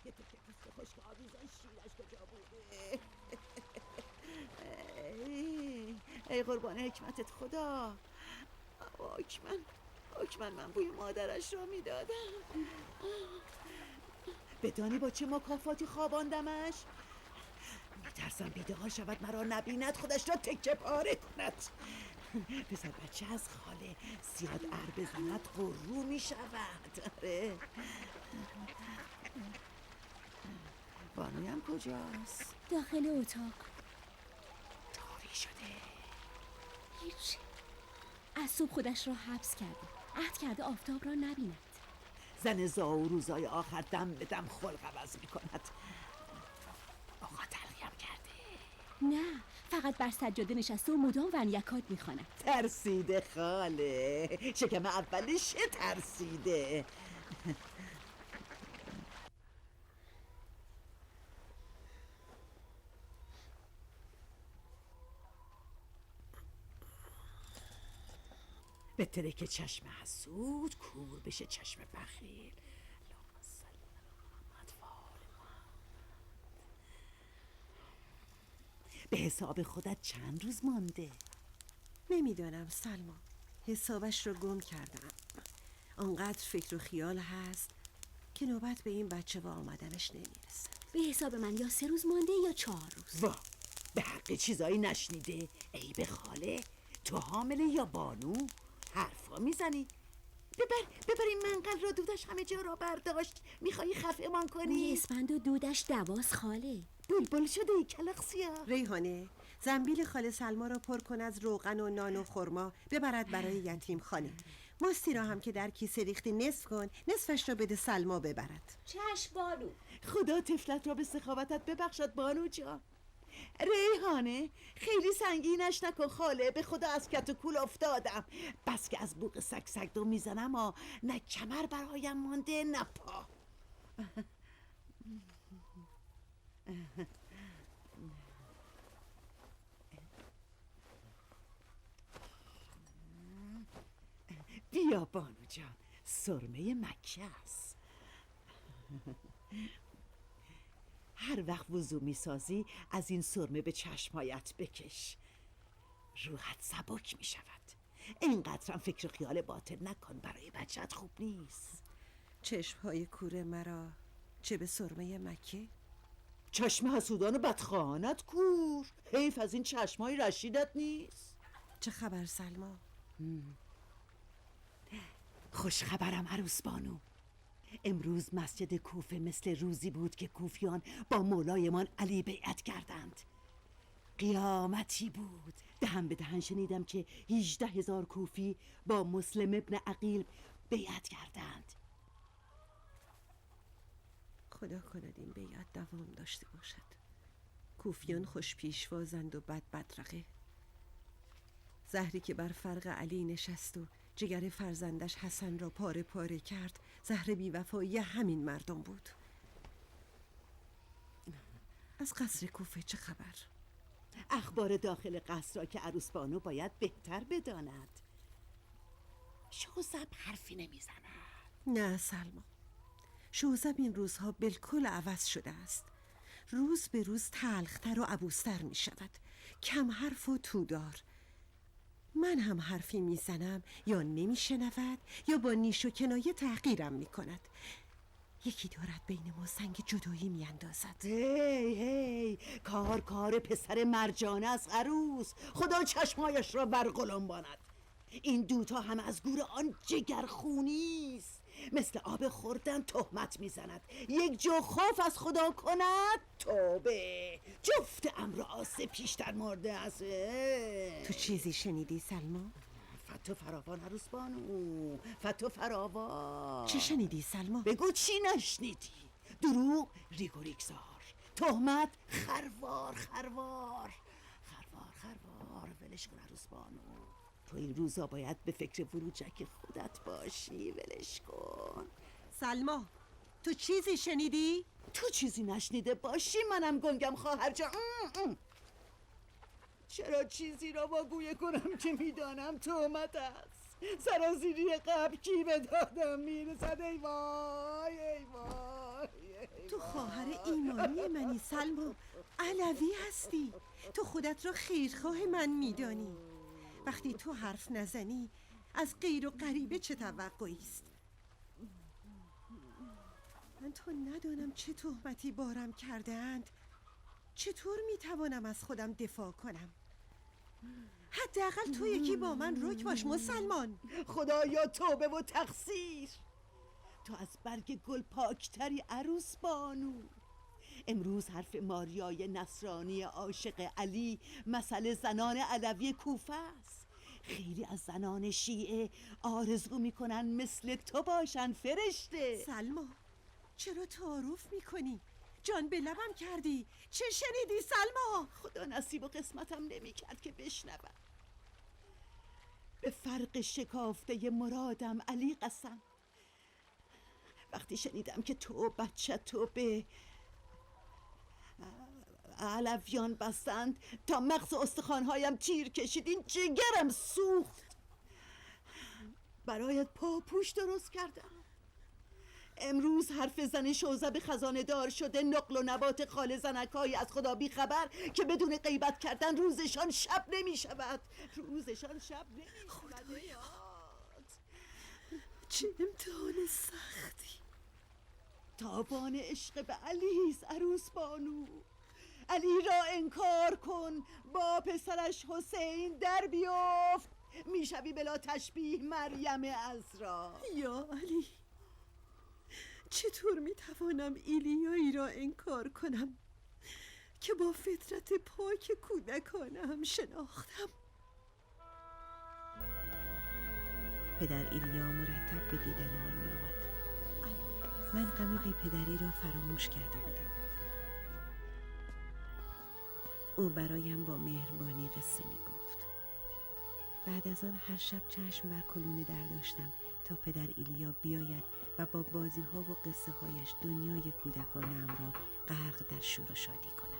یه تکه پوست خشک آویزان شیرش کجا بوده؟ ای قربان حکمتت خدا. حکمن من بوی مادرش را میدادم. بدانی با چه مکافاتی خواباندمش؟ میترسم بیدار شود مرا نبیند خودش را تکه پاره کند. پسر بچه از خاله زیاد ار بزند قرو میشود. آره. بانویم کجاست؟ داخل اتاق. تاری شده. هیچ. از صبح خودش را حبس کرده. عهد کرده آفتاب را نبیند. زن زاو روزای آخر دم به دم خلق عوض میکند. آقا تلقیم کرده. نه، فقط بر سجاده نشسته و مدام ونیکات میخواند. ترسیده خاله. شکم اولش ترسیده. بهتره که چشم حسود کور بشه چشم بخیل. به حساب خودت چند روز مانده؟ نمیدانم سلما، حسابش رو گم کردم. آنقدر فکر و خیال هست که نوبت به این بچه و آمدنش نمیرسه. به حساب من یا 3 روز مانده یا 4 روز. وا، به حق چیزایی نشنیده. ای به خاله، تو حامله یا بانو؟ حرفا میزنی؟ ببر این منقل را، دودش همه جا را برداشت. میخوایی خفه‌مان کنی؟ اسفند و دودش دواس خاله. بلبل شده ای کلاغ سیاه. ریحانه، زنبیل خاله سلما را پر کن از روغن و نان و خرما ببرد برای یتیم خانه. ماستی را هم که در کیسه ریختی نصف کن، نصفش را بده سلما ببرد. چشم بانو. خدا طفلت را به سخاوتت ببخشد بانو جان. ریحانه، خیلی سنگینش نکن خاله. به خدا از کت و کول افتادم. بس که از بوق سگ دو میزنم نه کمر برایم مانده نه پا. بیا بانو جان، سرمه مکه است. هر وقت وضو میسازی از این سرمه به چشمایت بکش. روحت سبک میشود. اینقدرم فکر و خیال باطل نکن، برای بچت خوب نیست. چشمهای کور مرا چه به سرمه مکه؟ چشم حسودان و بدخواهانت کور. حیف از این چشمهای رشیدت نیست. چه خبر سلما؟ خوش خبرم عروس بانو. امروز مسجد کوفه مثل روزی بود که کوفیان با مولایمان علی بیعت کردند. قیامتی بود. دهن به دهن شنیدم که 18,000 کوفی با مسلم ابن عقیل بیعت کردند. خدا کند این بیعت دوام داشته باشد. کوفیان خوش پیشوازند و بد بدرقه. زهری که بر فرق علی نشست و جگر فرزندش حسن را پاره پاره کرد، زهر بیوفایی همین مردم بود. از قصر کوفه چه خبر؟ اخبار داخل قصر را که عروس بانو باید بهتر بداند. شوزب حرفی نمیزند. نه سلما، شوزب این روزها بالکل عوض شده است. روز به روز تلختر و عبوستر می شود. کم حرف و تودار. من هم حرفی میزنم یا نمیشنود یا با نیش و کنایه تحقیرم میکند. یکی دارد بین ما سنگ جدایی میاندازد. هی کار پسر مرجانه از عروس. خدا چشمایش را برقلم باند. این دوتا هم از گور آن جگر خونیست. مثل آب خوردن تهمت میزند. یک جو خوف از خدا کند توبه. جفت امر آسه پیشتر مرده است. تو چیزی شنیدی سلما؟ فتو فراوان عروس بانو، فتو فراوان. چی شنیدی سلما؟ بگو چی نشنیدی؟ دروغ ریگو ریگزار، تهمت خروار. ولش کن عروس بانو. تو این روزا باید به فکر وروجک خودت باشی. ولش کن. سلما، تو چیزی شنیدی؟ تو چیزی نشنیده باشی منم گنگم خواهر جان. چرا چیزی را واگویه کنم که میدانم تهمت است؟ سرازیری قبل کی به دادم میرسد؟ ای وای ای وای. تو خواهر ایمانی منی سلما، علوی هستی. تو خودت را خیرخواه من میدانی. وقتی تو حرف نزنی از غیر و غریبه چه توقعی است؟ من تا ندانم چه تهمتی بارم کرده اند چطور میتوانم از خودم دفاع کنم؟ حداقل تو یکی با من رک باش مسلمان. خدایا توبه و تقصیر. تو از برگ گل پاکتری عروس بانو. امروز حرف ماریای نصرانی عاشق علی مثل زنان علوی کوفه است. خیلی از زنان شیعه آرزو میکنن مثل تو باشن فرشته. سلما چرا تعارف میکنی؟ جان به لبم کردی. چه شنیدی سلما؟ خدا نصیب و قسمتم نمیکرد که بشنوم. به فرق شکافته مرادم علی قسم. وقتی شنیدم که تو بچه تو به علویان بستند تا مغز استخوانهایم تیر کشید، این جگرم سوخت. برایت پاپوش درست کردم. امروز حرف زن شوزب خزانه دار شده نقل و نبات خال زنکایی از خدا بی خبر که بدون غیبت کردن روزشان شب نمی شود. روزشان شب نمی خدایا چه امتحان سختی. تاوان عشق به علیس عروس بانو. علی را انکار کن، با پسرش حسین در بیفت، میشوی بلا تشبیه مریم عذرا. یا علی چطور میتوانم ایلیایی را انکار کنم که با فطرت پاک کودکانه هم شناختم؟ پدر ایلیا مرتب به دیدن من میآمد. من غم بی پدری را فراموش کرده بودم. او برایم با مهربانی قصه می گفت. بعد از آن هر شب چشم بر کلون در داشتم تا پدر ایلیا بیاید و با بازی ها و قصه هایش دنیای کودکانم را غرق در شور و شادی کند.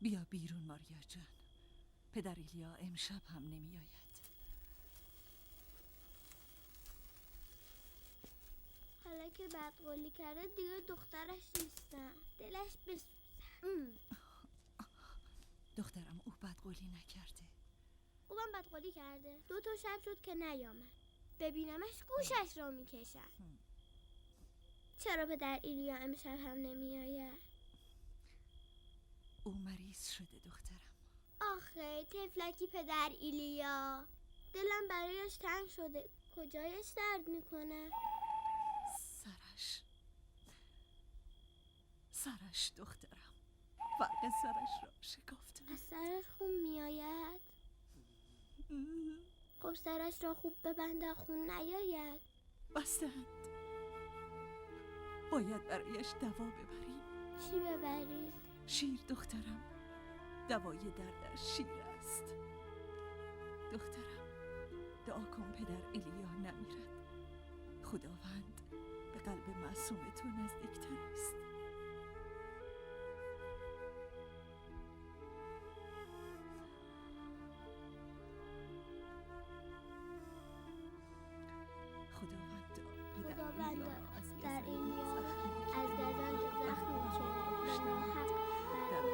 بیا بیرون ماریا جان. پدر ایلیا امشب هم نمی آید. حالا که بدقولی کرده دیگه دخترش نیستم. دلش بسوزه. دخترم او بدقولی نکرده. او من بدقولی کرده. 2 شب شد که نیامد. ببینمش گوشش را میکشم. چرا پدر ایلیا امشب هم نمی آید؟ او مریض شده دخترم. آخه تفلکی پدر ایلیا، دلم برایش تنگ شده. کجایش درد میکنه؟ سرش دخترم. فرق سرش را شکافته. از سرش خون میآید؟ خب سرش را خوب ببنده خون نیاید. بستند. باید برایش دوا ببریم. چی ببرید؟ شیر دخترم. دوای دردش شیر است. دخترم دعا کن پدر ایلیا نمیرد. خداوند به قلب معصوم تو نزدیکتر است. خداوند پدر ایلیا از گزند زخمی که ناحق در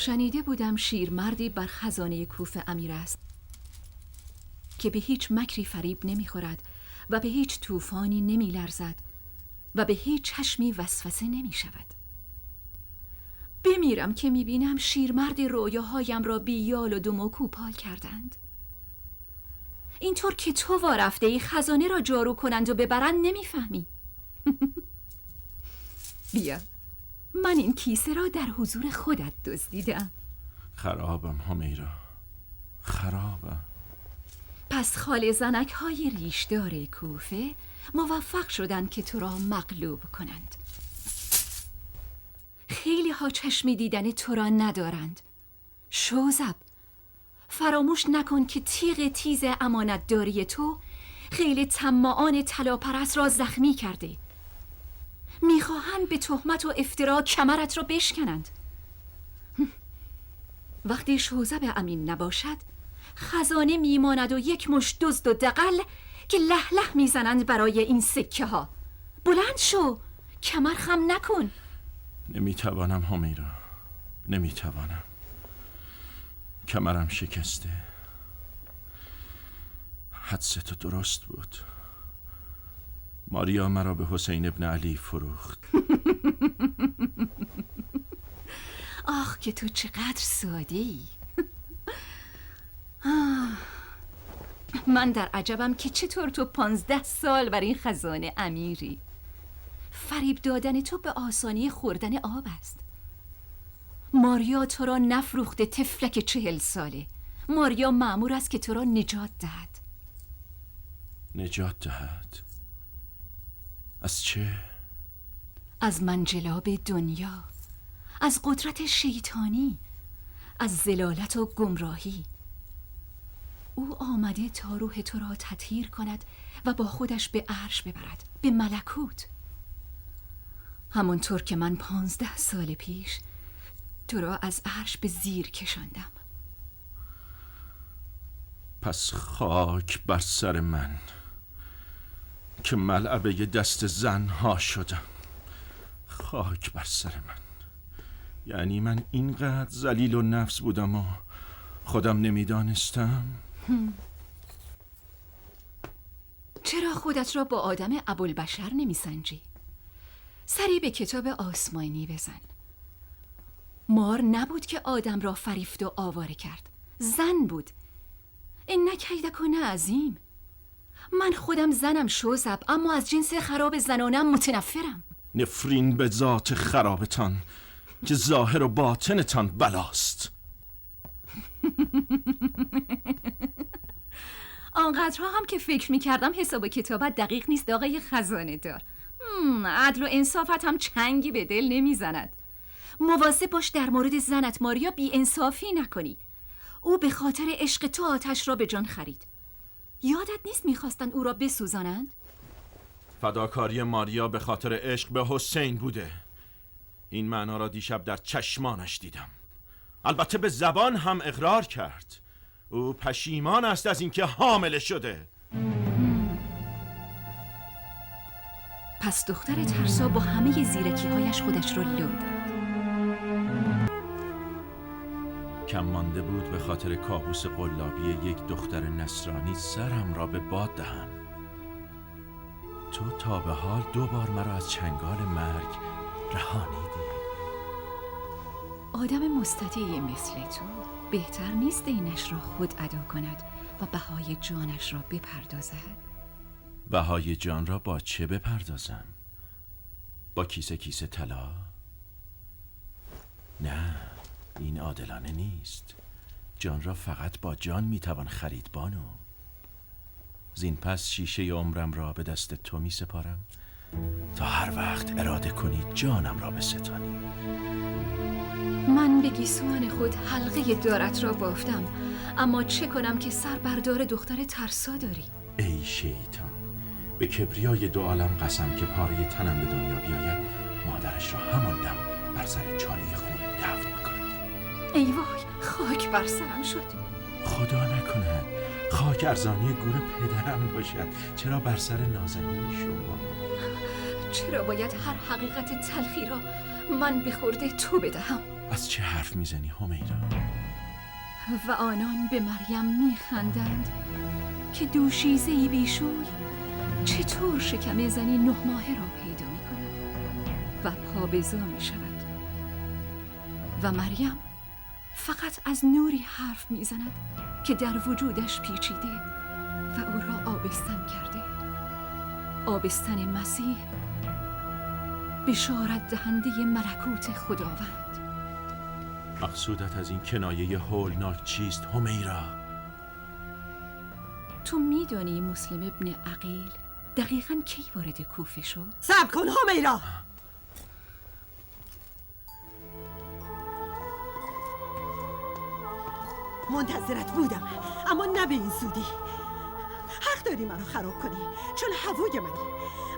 شنیده بودم شیرمردی بر خزانه کوفه امیر است که به هیچ مکری فریب نمیخورد و به هیچ طوفانی نمیلرزد و به هیچ چشمی وسوسه نمیشود. بمیرم که میبینم شیرمرد رویاهایم را بیال و دم و کوپال کردند. اینطور که تو وارفته ای خزانه را جارو کنند و ببرند نمیفهمی. بیا، من این کیسه را در حضور خودت دزدیدم. خرابم همیرا، خرابم. پس خال زنک های ریشدار کوفه موفق شدند که تو را مغلوب کنند. خیلی ها چشمی دیدن تو را ندارند. شوزب، فراموش نکن که تیغ تیز امانتداری تو خیلی طماعان طلاپرست را زخمی کرده. میخواهند به تهمت و افترا کمرت را بشکنند. وقتی شوزب امین نباشد خزانه میماند و یک مشت دزد و دغل که له له میزنند برای این سکه ها. بلند شو، کمر خم نکن. نمیتوانم همیرا، نمیتوانم. کمرم شکسته. حدس تو درست بود. ماریا مرا به حسین ابن علی فروخت. آخ که تو چقدر ساده ای. من در عجبم که چطور تو 15 سال بر این خزانه امیری. فریب دادن تو به آسانی خوردن آب است. ماریا تو را نفروخته طفلک 40 ساله. ماریا مأمور است که تو را نجات دهد. نجات دهد؟ از چه؟ از منجلاب دنیا، از قدرت شیطانی، از ذلالت و گمراهی. او آمده تا روح تو را تطهیر کند و با خودش به عرش ببرد، به ملکوت. همونطور که من 15 سال پیش تو را از عرش به زیر کشاندم. پس خاک بر سر من که ملعبه دست زنها شدم. خاک بر سر من. یعنی من اینقدر ذلیل و نفس بودم و خودم نمیدانستم. چرا خودت را با آدم ابوالبشر نمیسنجی؟ سری به کتاب آسمانی بزن. مار نبود که آدم را فریفت و آواره کرد، زن بود. این کیدک و نه عظیم. من خودم زنم شوزب، اما از جنس خراب زنانم متنفرم. نفرین به ذات خرابتان که ظاهر و باطنتان بلاست. آنقدرها هم که فکر میکردم حساب و کتابت دقیق نیست آقای خزانه دار. عدل و انصافت هم چنگی به دل نمیزند. مواظب باش در مورد زنت ماریا بی انصافی نکنی. او به خاطر عشق تو آتش را به جان خرید. یادت نیست میخواستند او را بسوزانند؟ فداکاری ماریا به خاطر عشق به حسین بوده. این معنا را دیشب در چشمانش دیدم. البته به زبان هم اقرار کرد. او پشیمان است از اینکه حامله شده. پس دختر ترسا با همه زیرکی‌هایش خودش را لو داد. کم مانده بود به خاطر کابوس قلابی یک دختر نصرانی سرم را به باد دهم. تو تا به حال 2 بار مرا از چنگال مرگ رهانیدی. آدم مستطیعی مثل تو بهتر نیست اینش را خود ادا کند و بهای جانش را بپردازد؟ بهای جان را با چه بپردازم؟ با کیسه طلا؟ نه، این عادلانه نیست. جان را فقط با جان میتوان خرید بانو. زین پس شیشه عمرم را به دست تو می سپارم تا هر وقت اراده کنی جانم را بستانی. من به گیسوان خود حلقه دارت را بافتم، اما چه کنم که سر بردار دختر ترسا داری؟ ای شیطان، به کبریای 2 عالم قسم که پاره تنم به دنیا بیاید مادرش را همان دم بر سر چاله خون دفن میکنم. ای وای، خاک بر سرم شد. خدا نکند خاک ارزانی گور پدرم باشد. چرا بر سر نازنین شما؟ چرا باید هر حقیقت تلخی را من به خورده تو بدهم؟ از چه حرف میزنی همیرا؟ و آنان به مریم میخندند که دوشیزه‌ای بیشوی چطور شکم زنی 9 ماهه را پیدا میکند و پابزا میشود و مریم فقط از نوری حرف میزند که در وجودش پیچیده و او را آبستن کرده. آبستن مسیح، بشارت دهنده ملکوت خداوند. مقصودت از این کنایه هولناک چیست همیرا؟ تو میدانی مسلم ابن عقیل دقیقاً کی وارد کوفه شد؟ صبر کن همیرا. منتظرت بودم، اما نه به این زودی. حق داری مرا خراب کنی چون هوای منی،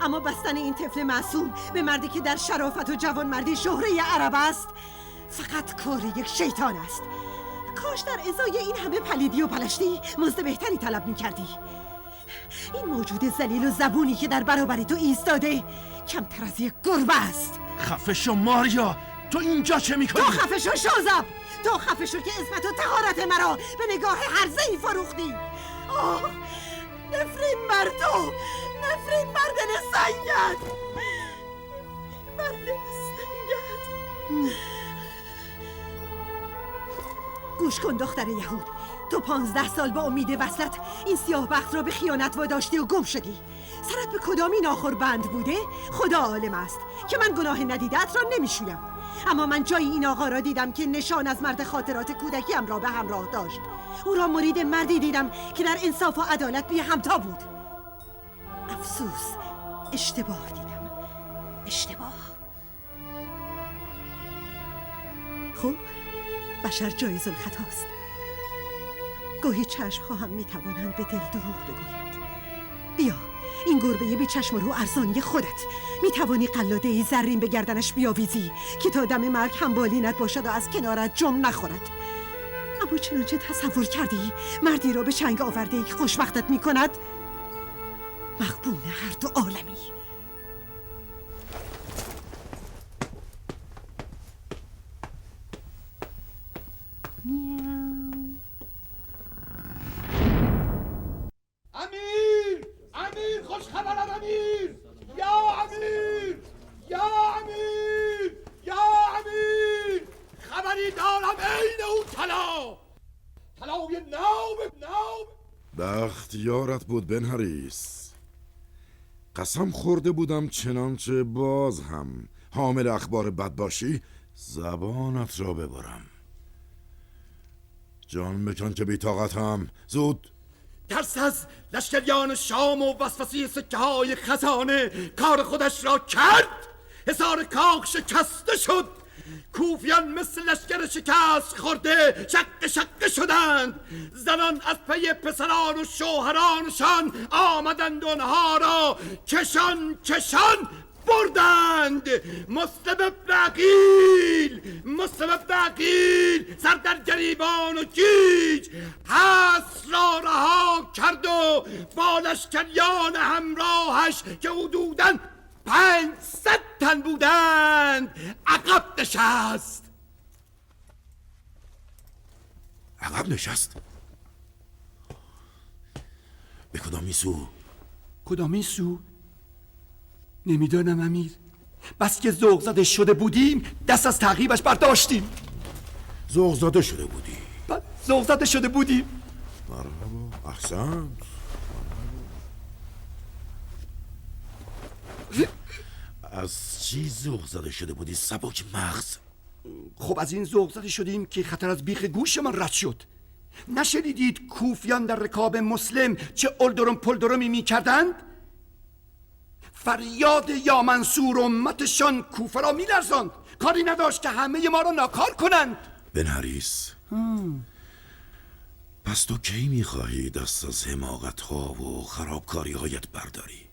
اما بستن این طفل معصوم به مردی که در شرافت و جوانمردی شهره عرب است فقط کار یک شیطان است. کاش در ازای این همه پلیدی و پلشتی مزد بهتری طلب می‌کردی. این موجود ذلیل و زبونی که در برابر تو ایستاده کمتر از یک گربه است. خفه شو ماریا، تو اینجا چه میکنی؟ تو خفه شو شوزب، تو خفه شو که عظمت و طهارت مرا به نگاه هرزه‌ای فروختی. آه، نفرین بر تو، نفرین مردن سنگت، مردن سنگت. گوش کن دختر یهود، تو 15 سال با امید وصلت این سیاه بخت را به خیانت واداشتی و گم شدی. سرت به کدام این آخر بند بوده؟ خدا عالم است که من گناه ندیدت را نمیشویم، اما من جای این آقا را دیدم که نشان از مرد خاطرات کودکیم را به همراه داشت. او را مرید مردی دیدم که در انصاف و عدالت بی همتا بود. افسوس، اشتباه دیدم، اشتباه. خب، بشر جایز الخطاست. گاهی چشم‌ها هم می‌توانند به دل دروغ بگویند. بیا، این گربه بی چشم رو ارزانی خودت می‌توانی قلاده‌ای زرین به گردنش بیاویزی که تا دم مرگ هم بالینت باشد و از کنارت جم نخورد. اما چنانچه تصور کردی مردی را به چنگ آورده که خوشبختت می‌کند، مغبون هر دو عالمی. امیر، خوش خبرم امیر، یا امیر، یا امیر، یا امیر، خبری دارم عین اون طلای ناب. بخت یارت بود بنهریس. قسم خورده بودم چنانچه باز هم حامل اخبار بد باشی زبانت را ببرم. جان بکن که بی طاقتم. زود ترس از لشکریان شام و وسوسه سکه های خزانه کار خودش را کرد. حصار کاخ شکسته شد. کوفیان مثل لشکر شکست خورده شق شدند. زنان از پی پسران و شوهرانشان آمدند، آنها را کشان بردند. مسلم ابن عقیل سر در گریبان و گیج حصر را رها کرد و با لشکریان همراهش که حدوداً 500 تن بودند عقب نشست. عقب نشست؟ به کدامی سو؟ کدامی سو؟ نمیدانم امیر. بس که ذوق زده شده بودیم دست از تعقیبش برداشتیم. ذوق زده شده بودی؟ ذوق زده شده بودیم. مرحبا، احسنت. از چی ذوق زده شده بودی سبک مغز؟ خب از این ذوق زده شدیم که خطر از بیخ گوش من رد شد. نشنیدید کوفیان در رکاب مسلم چه اولدرم پلدرمی می کردند؟ فریاد یا منصور امتشان کوفه را می لرزاند. کاری نداشت که همه ما را ناکار کنند. بنهریس، پس تو کی می خواهی دست از حماقت ها و خرابکاری هایت برداری؟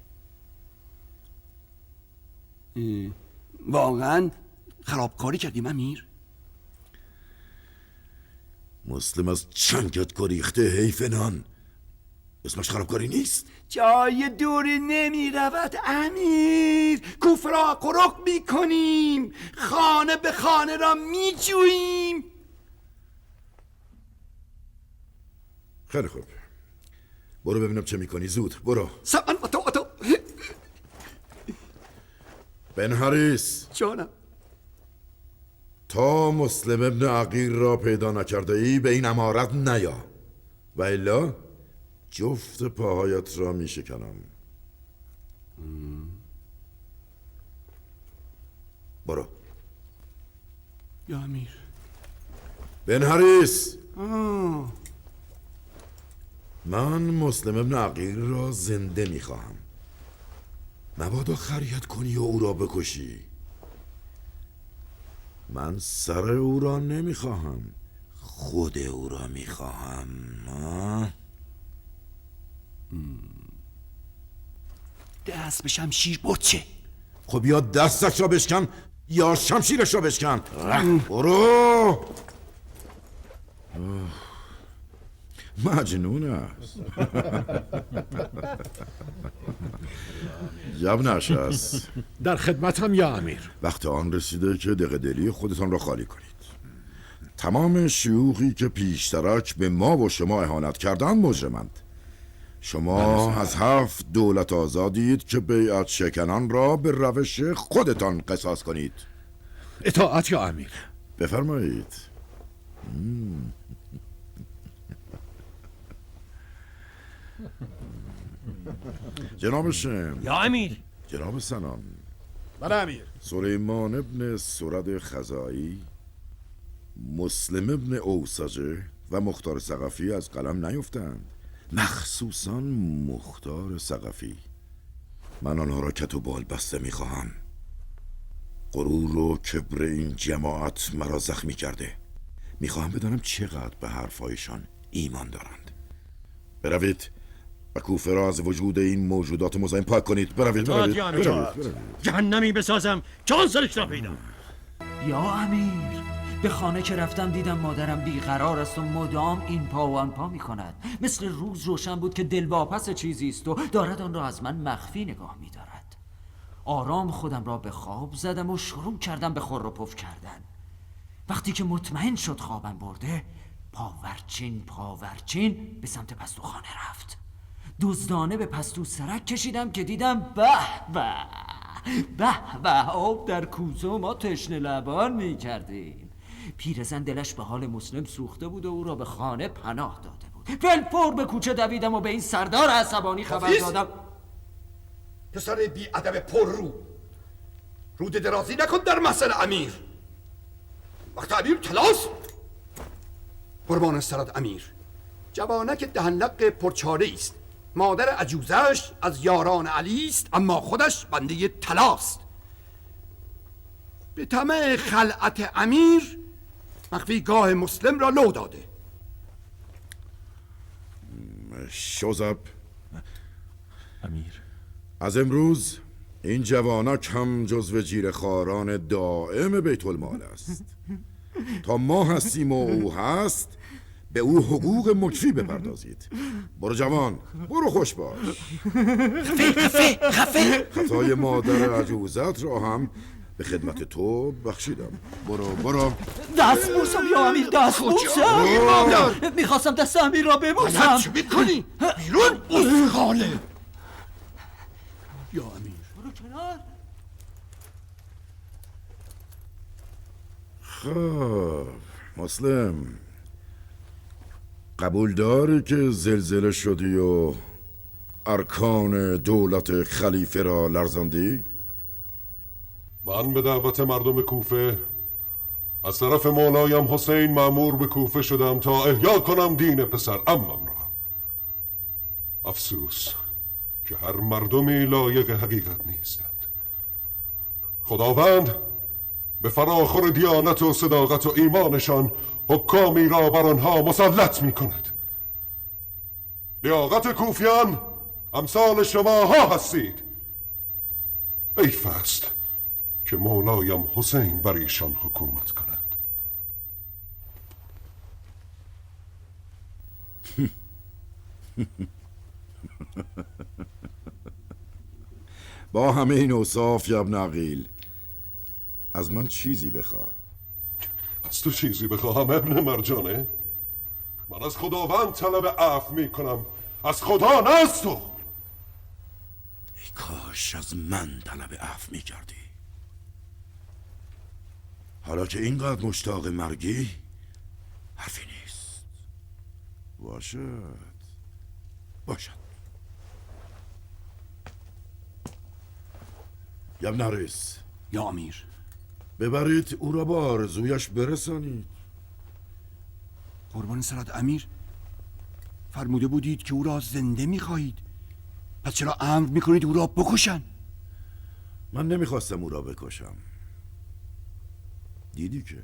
واقعا خرابکاری کردیم امیر؟ مسلم از چنگت گریخته حیف نان. اسمش خرابکاری نیست؟ جای دوری نمی رود امیر. کوفه را قرق می کنیم، خانه به خانه را می جوییم. خیلی خوب، برو ببینم چه میکنی. زود برو. سمن و تو بن حریس، جانم. تا مسلم ابن عقیل را پیدا نکرده ای به این امارت نیا، و الا جفت پاهایت را می شکنم. برو. یا امیر. بن حریس، من مسلم ابن عقیل را زنده می خواهم. مبادا خریت کنی و او را بکشی. من سر او را نمی خواهم، خود او را می خواهم. دست به شمشیر بچه. خب یا دستش را بشکن یا شمشیرش را بشکن. برو. مجنون است. یبن اشعث، در خدمتم یا امیر. وقت آن رسیده که دغدلی خودتان را خالی کنید. تمام شیوخی که پیشترک به ما و شما اهانت کردند مجرمند. شما از 7 دولت آزادید که بیعت شکنان را به روش خودتان قصاص کنید. اطاعت یا امیر. بفرمایید. جناب شم. یا امیر. جناب سنان. بله امیر. سلیمان ابن سرد خزائی، مسلم ابن اوسجه و مختار ثقفی از قلم نیفتند، مخصوصا مختار ثقفی. من آنها را کت و بال بسته میخواهم. غرور و کبر این جماعت مرا زخمی کرده. میخواهم بدانم چقدر به حرفایشان ایمان دارند. بروید و کوفه را از وجود این موجودات مزاحم پاک کنید. بروید. جهنمی بسازم که آنسرش را پیدا. یا امیر، به خانه که رفتم دیدم مادرم بیقرار است و مدام این پا و آن پا می کند. مثل روز روشن بود که دلواپس چیزی است و دارد آن را از من مخفی نگاه می دارد. آرام خودم را به خواب زدم و شروع کردم به خور و پف کردن. وقتی که مطمئن شد خوابم برده، پاورچین به سمت پستوخانه رفت. دزدانه به پستو سرک کشیدم که دیدم به آب در کوزه و ما تشنه لبان می کردیم. پیرزن دلش به حال مسلم سوخته بود و او را به خانه پناه داده بود. فور به کوچه دویدم و به این سردار عصبانی خبر دادم. پسر بی ادب پر رو درازی نکن در مسئله امیر. وقت امیر تلاس. قربان سرت امیر. جوانک دهنلق پرچاره است. مادر عجوزش از یاران علی است، اما خودش بنده تلاست. به طمع خلعت امیر مخفی گاه مسلم را لو داده. شوزب امیر، از امروز این جوانک هم جزو جیرخواران دائم بیت المال است. تا ما هستیم و او هست، به او حقوق مکفی بپردازید. برو جوان، برو خوش باش. خفه. خطای مادر عجوزت را هم به خدمت تو بخشیدم. برو. دست بوسم یا امیر، دست بوسم. میخواستم دست امیر را ببوسم. چی میکنی؟ بیرون اسخاله. یا امیر. برو کنار. خب مسلم، قبول داری که زلزله شدی و ارکان دولت خلیفه را لرزاندی؟ من به دعوت مردم کوفه از طرف مولایم حسین مأمور به کوفه شدم تا احیا کنم دین پسر عمم را. افسوس که هر مردمی لایق حقیقت نیستند. خداوند به فراخور دیانت و صداقت و ایمانشان حکامی را بر آنها مسلط می کند. لیاقت کوفیان امثال شما ها هستید. حیف است که مولایم حسین بر ایشان حکومت کند. با همه این اوصاف یا ابن عقیل از من چیزی بخواه. از تو چیزی بخواهم ابن مرجانه؟ من از خداوند طلب عفو می کنم، از خدا نه از تو. ای کاش از من طلب عفو می کردی. حالا که اینقدر مشتاق مرگی حرفی نیست. باشد یا ابن حریث. یا امیر. ببرید او را با آرزویش برسانید. قربان سرت امیر، فرموده بودید که او را زنده میخواهید، پس چرا امر میکنید او را بکشن؟ من نمیخواستم او را بکشم. دیدی که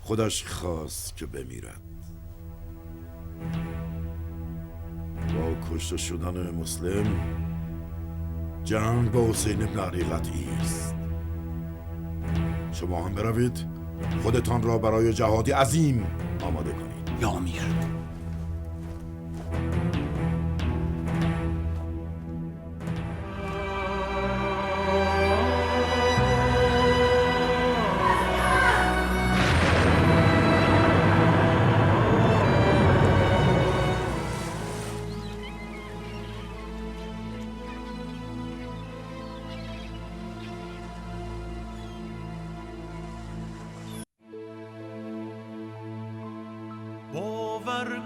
خودش خواست که بمیرد. با کشته شدن مسلم جنگ با حسین ابن علی قطعی است. شما هم بروید خودتان را برای جهادی عظیم آماده کنید. یا امیر. باور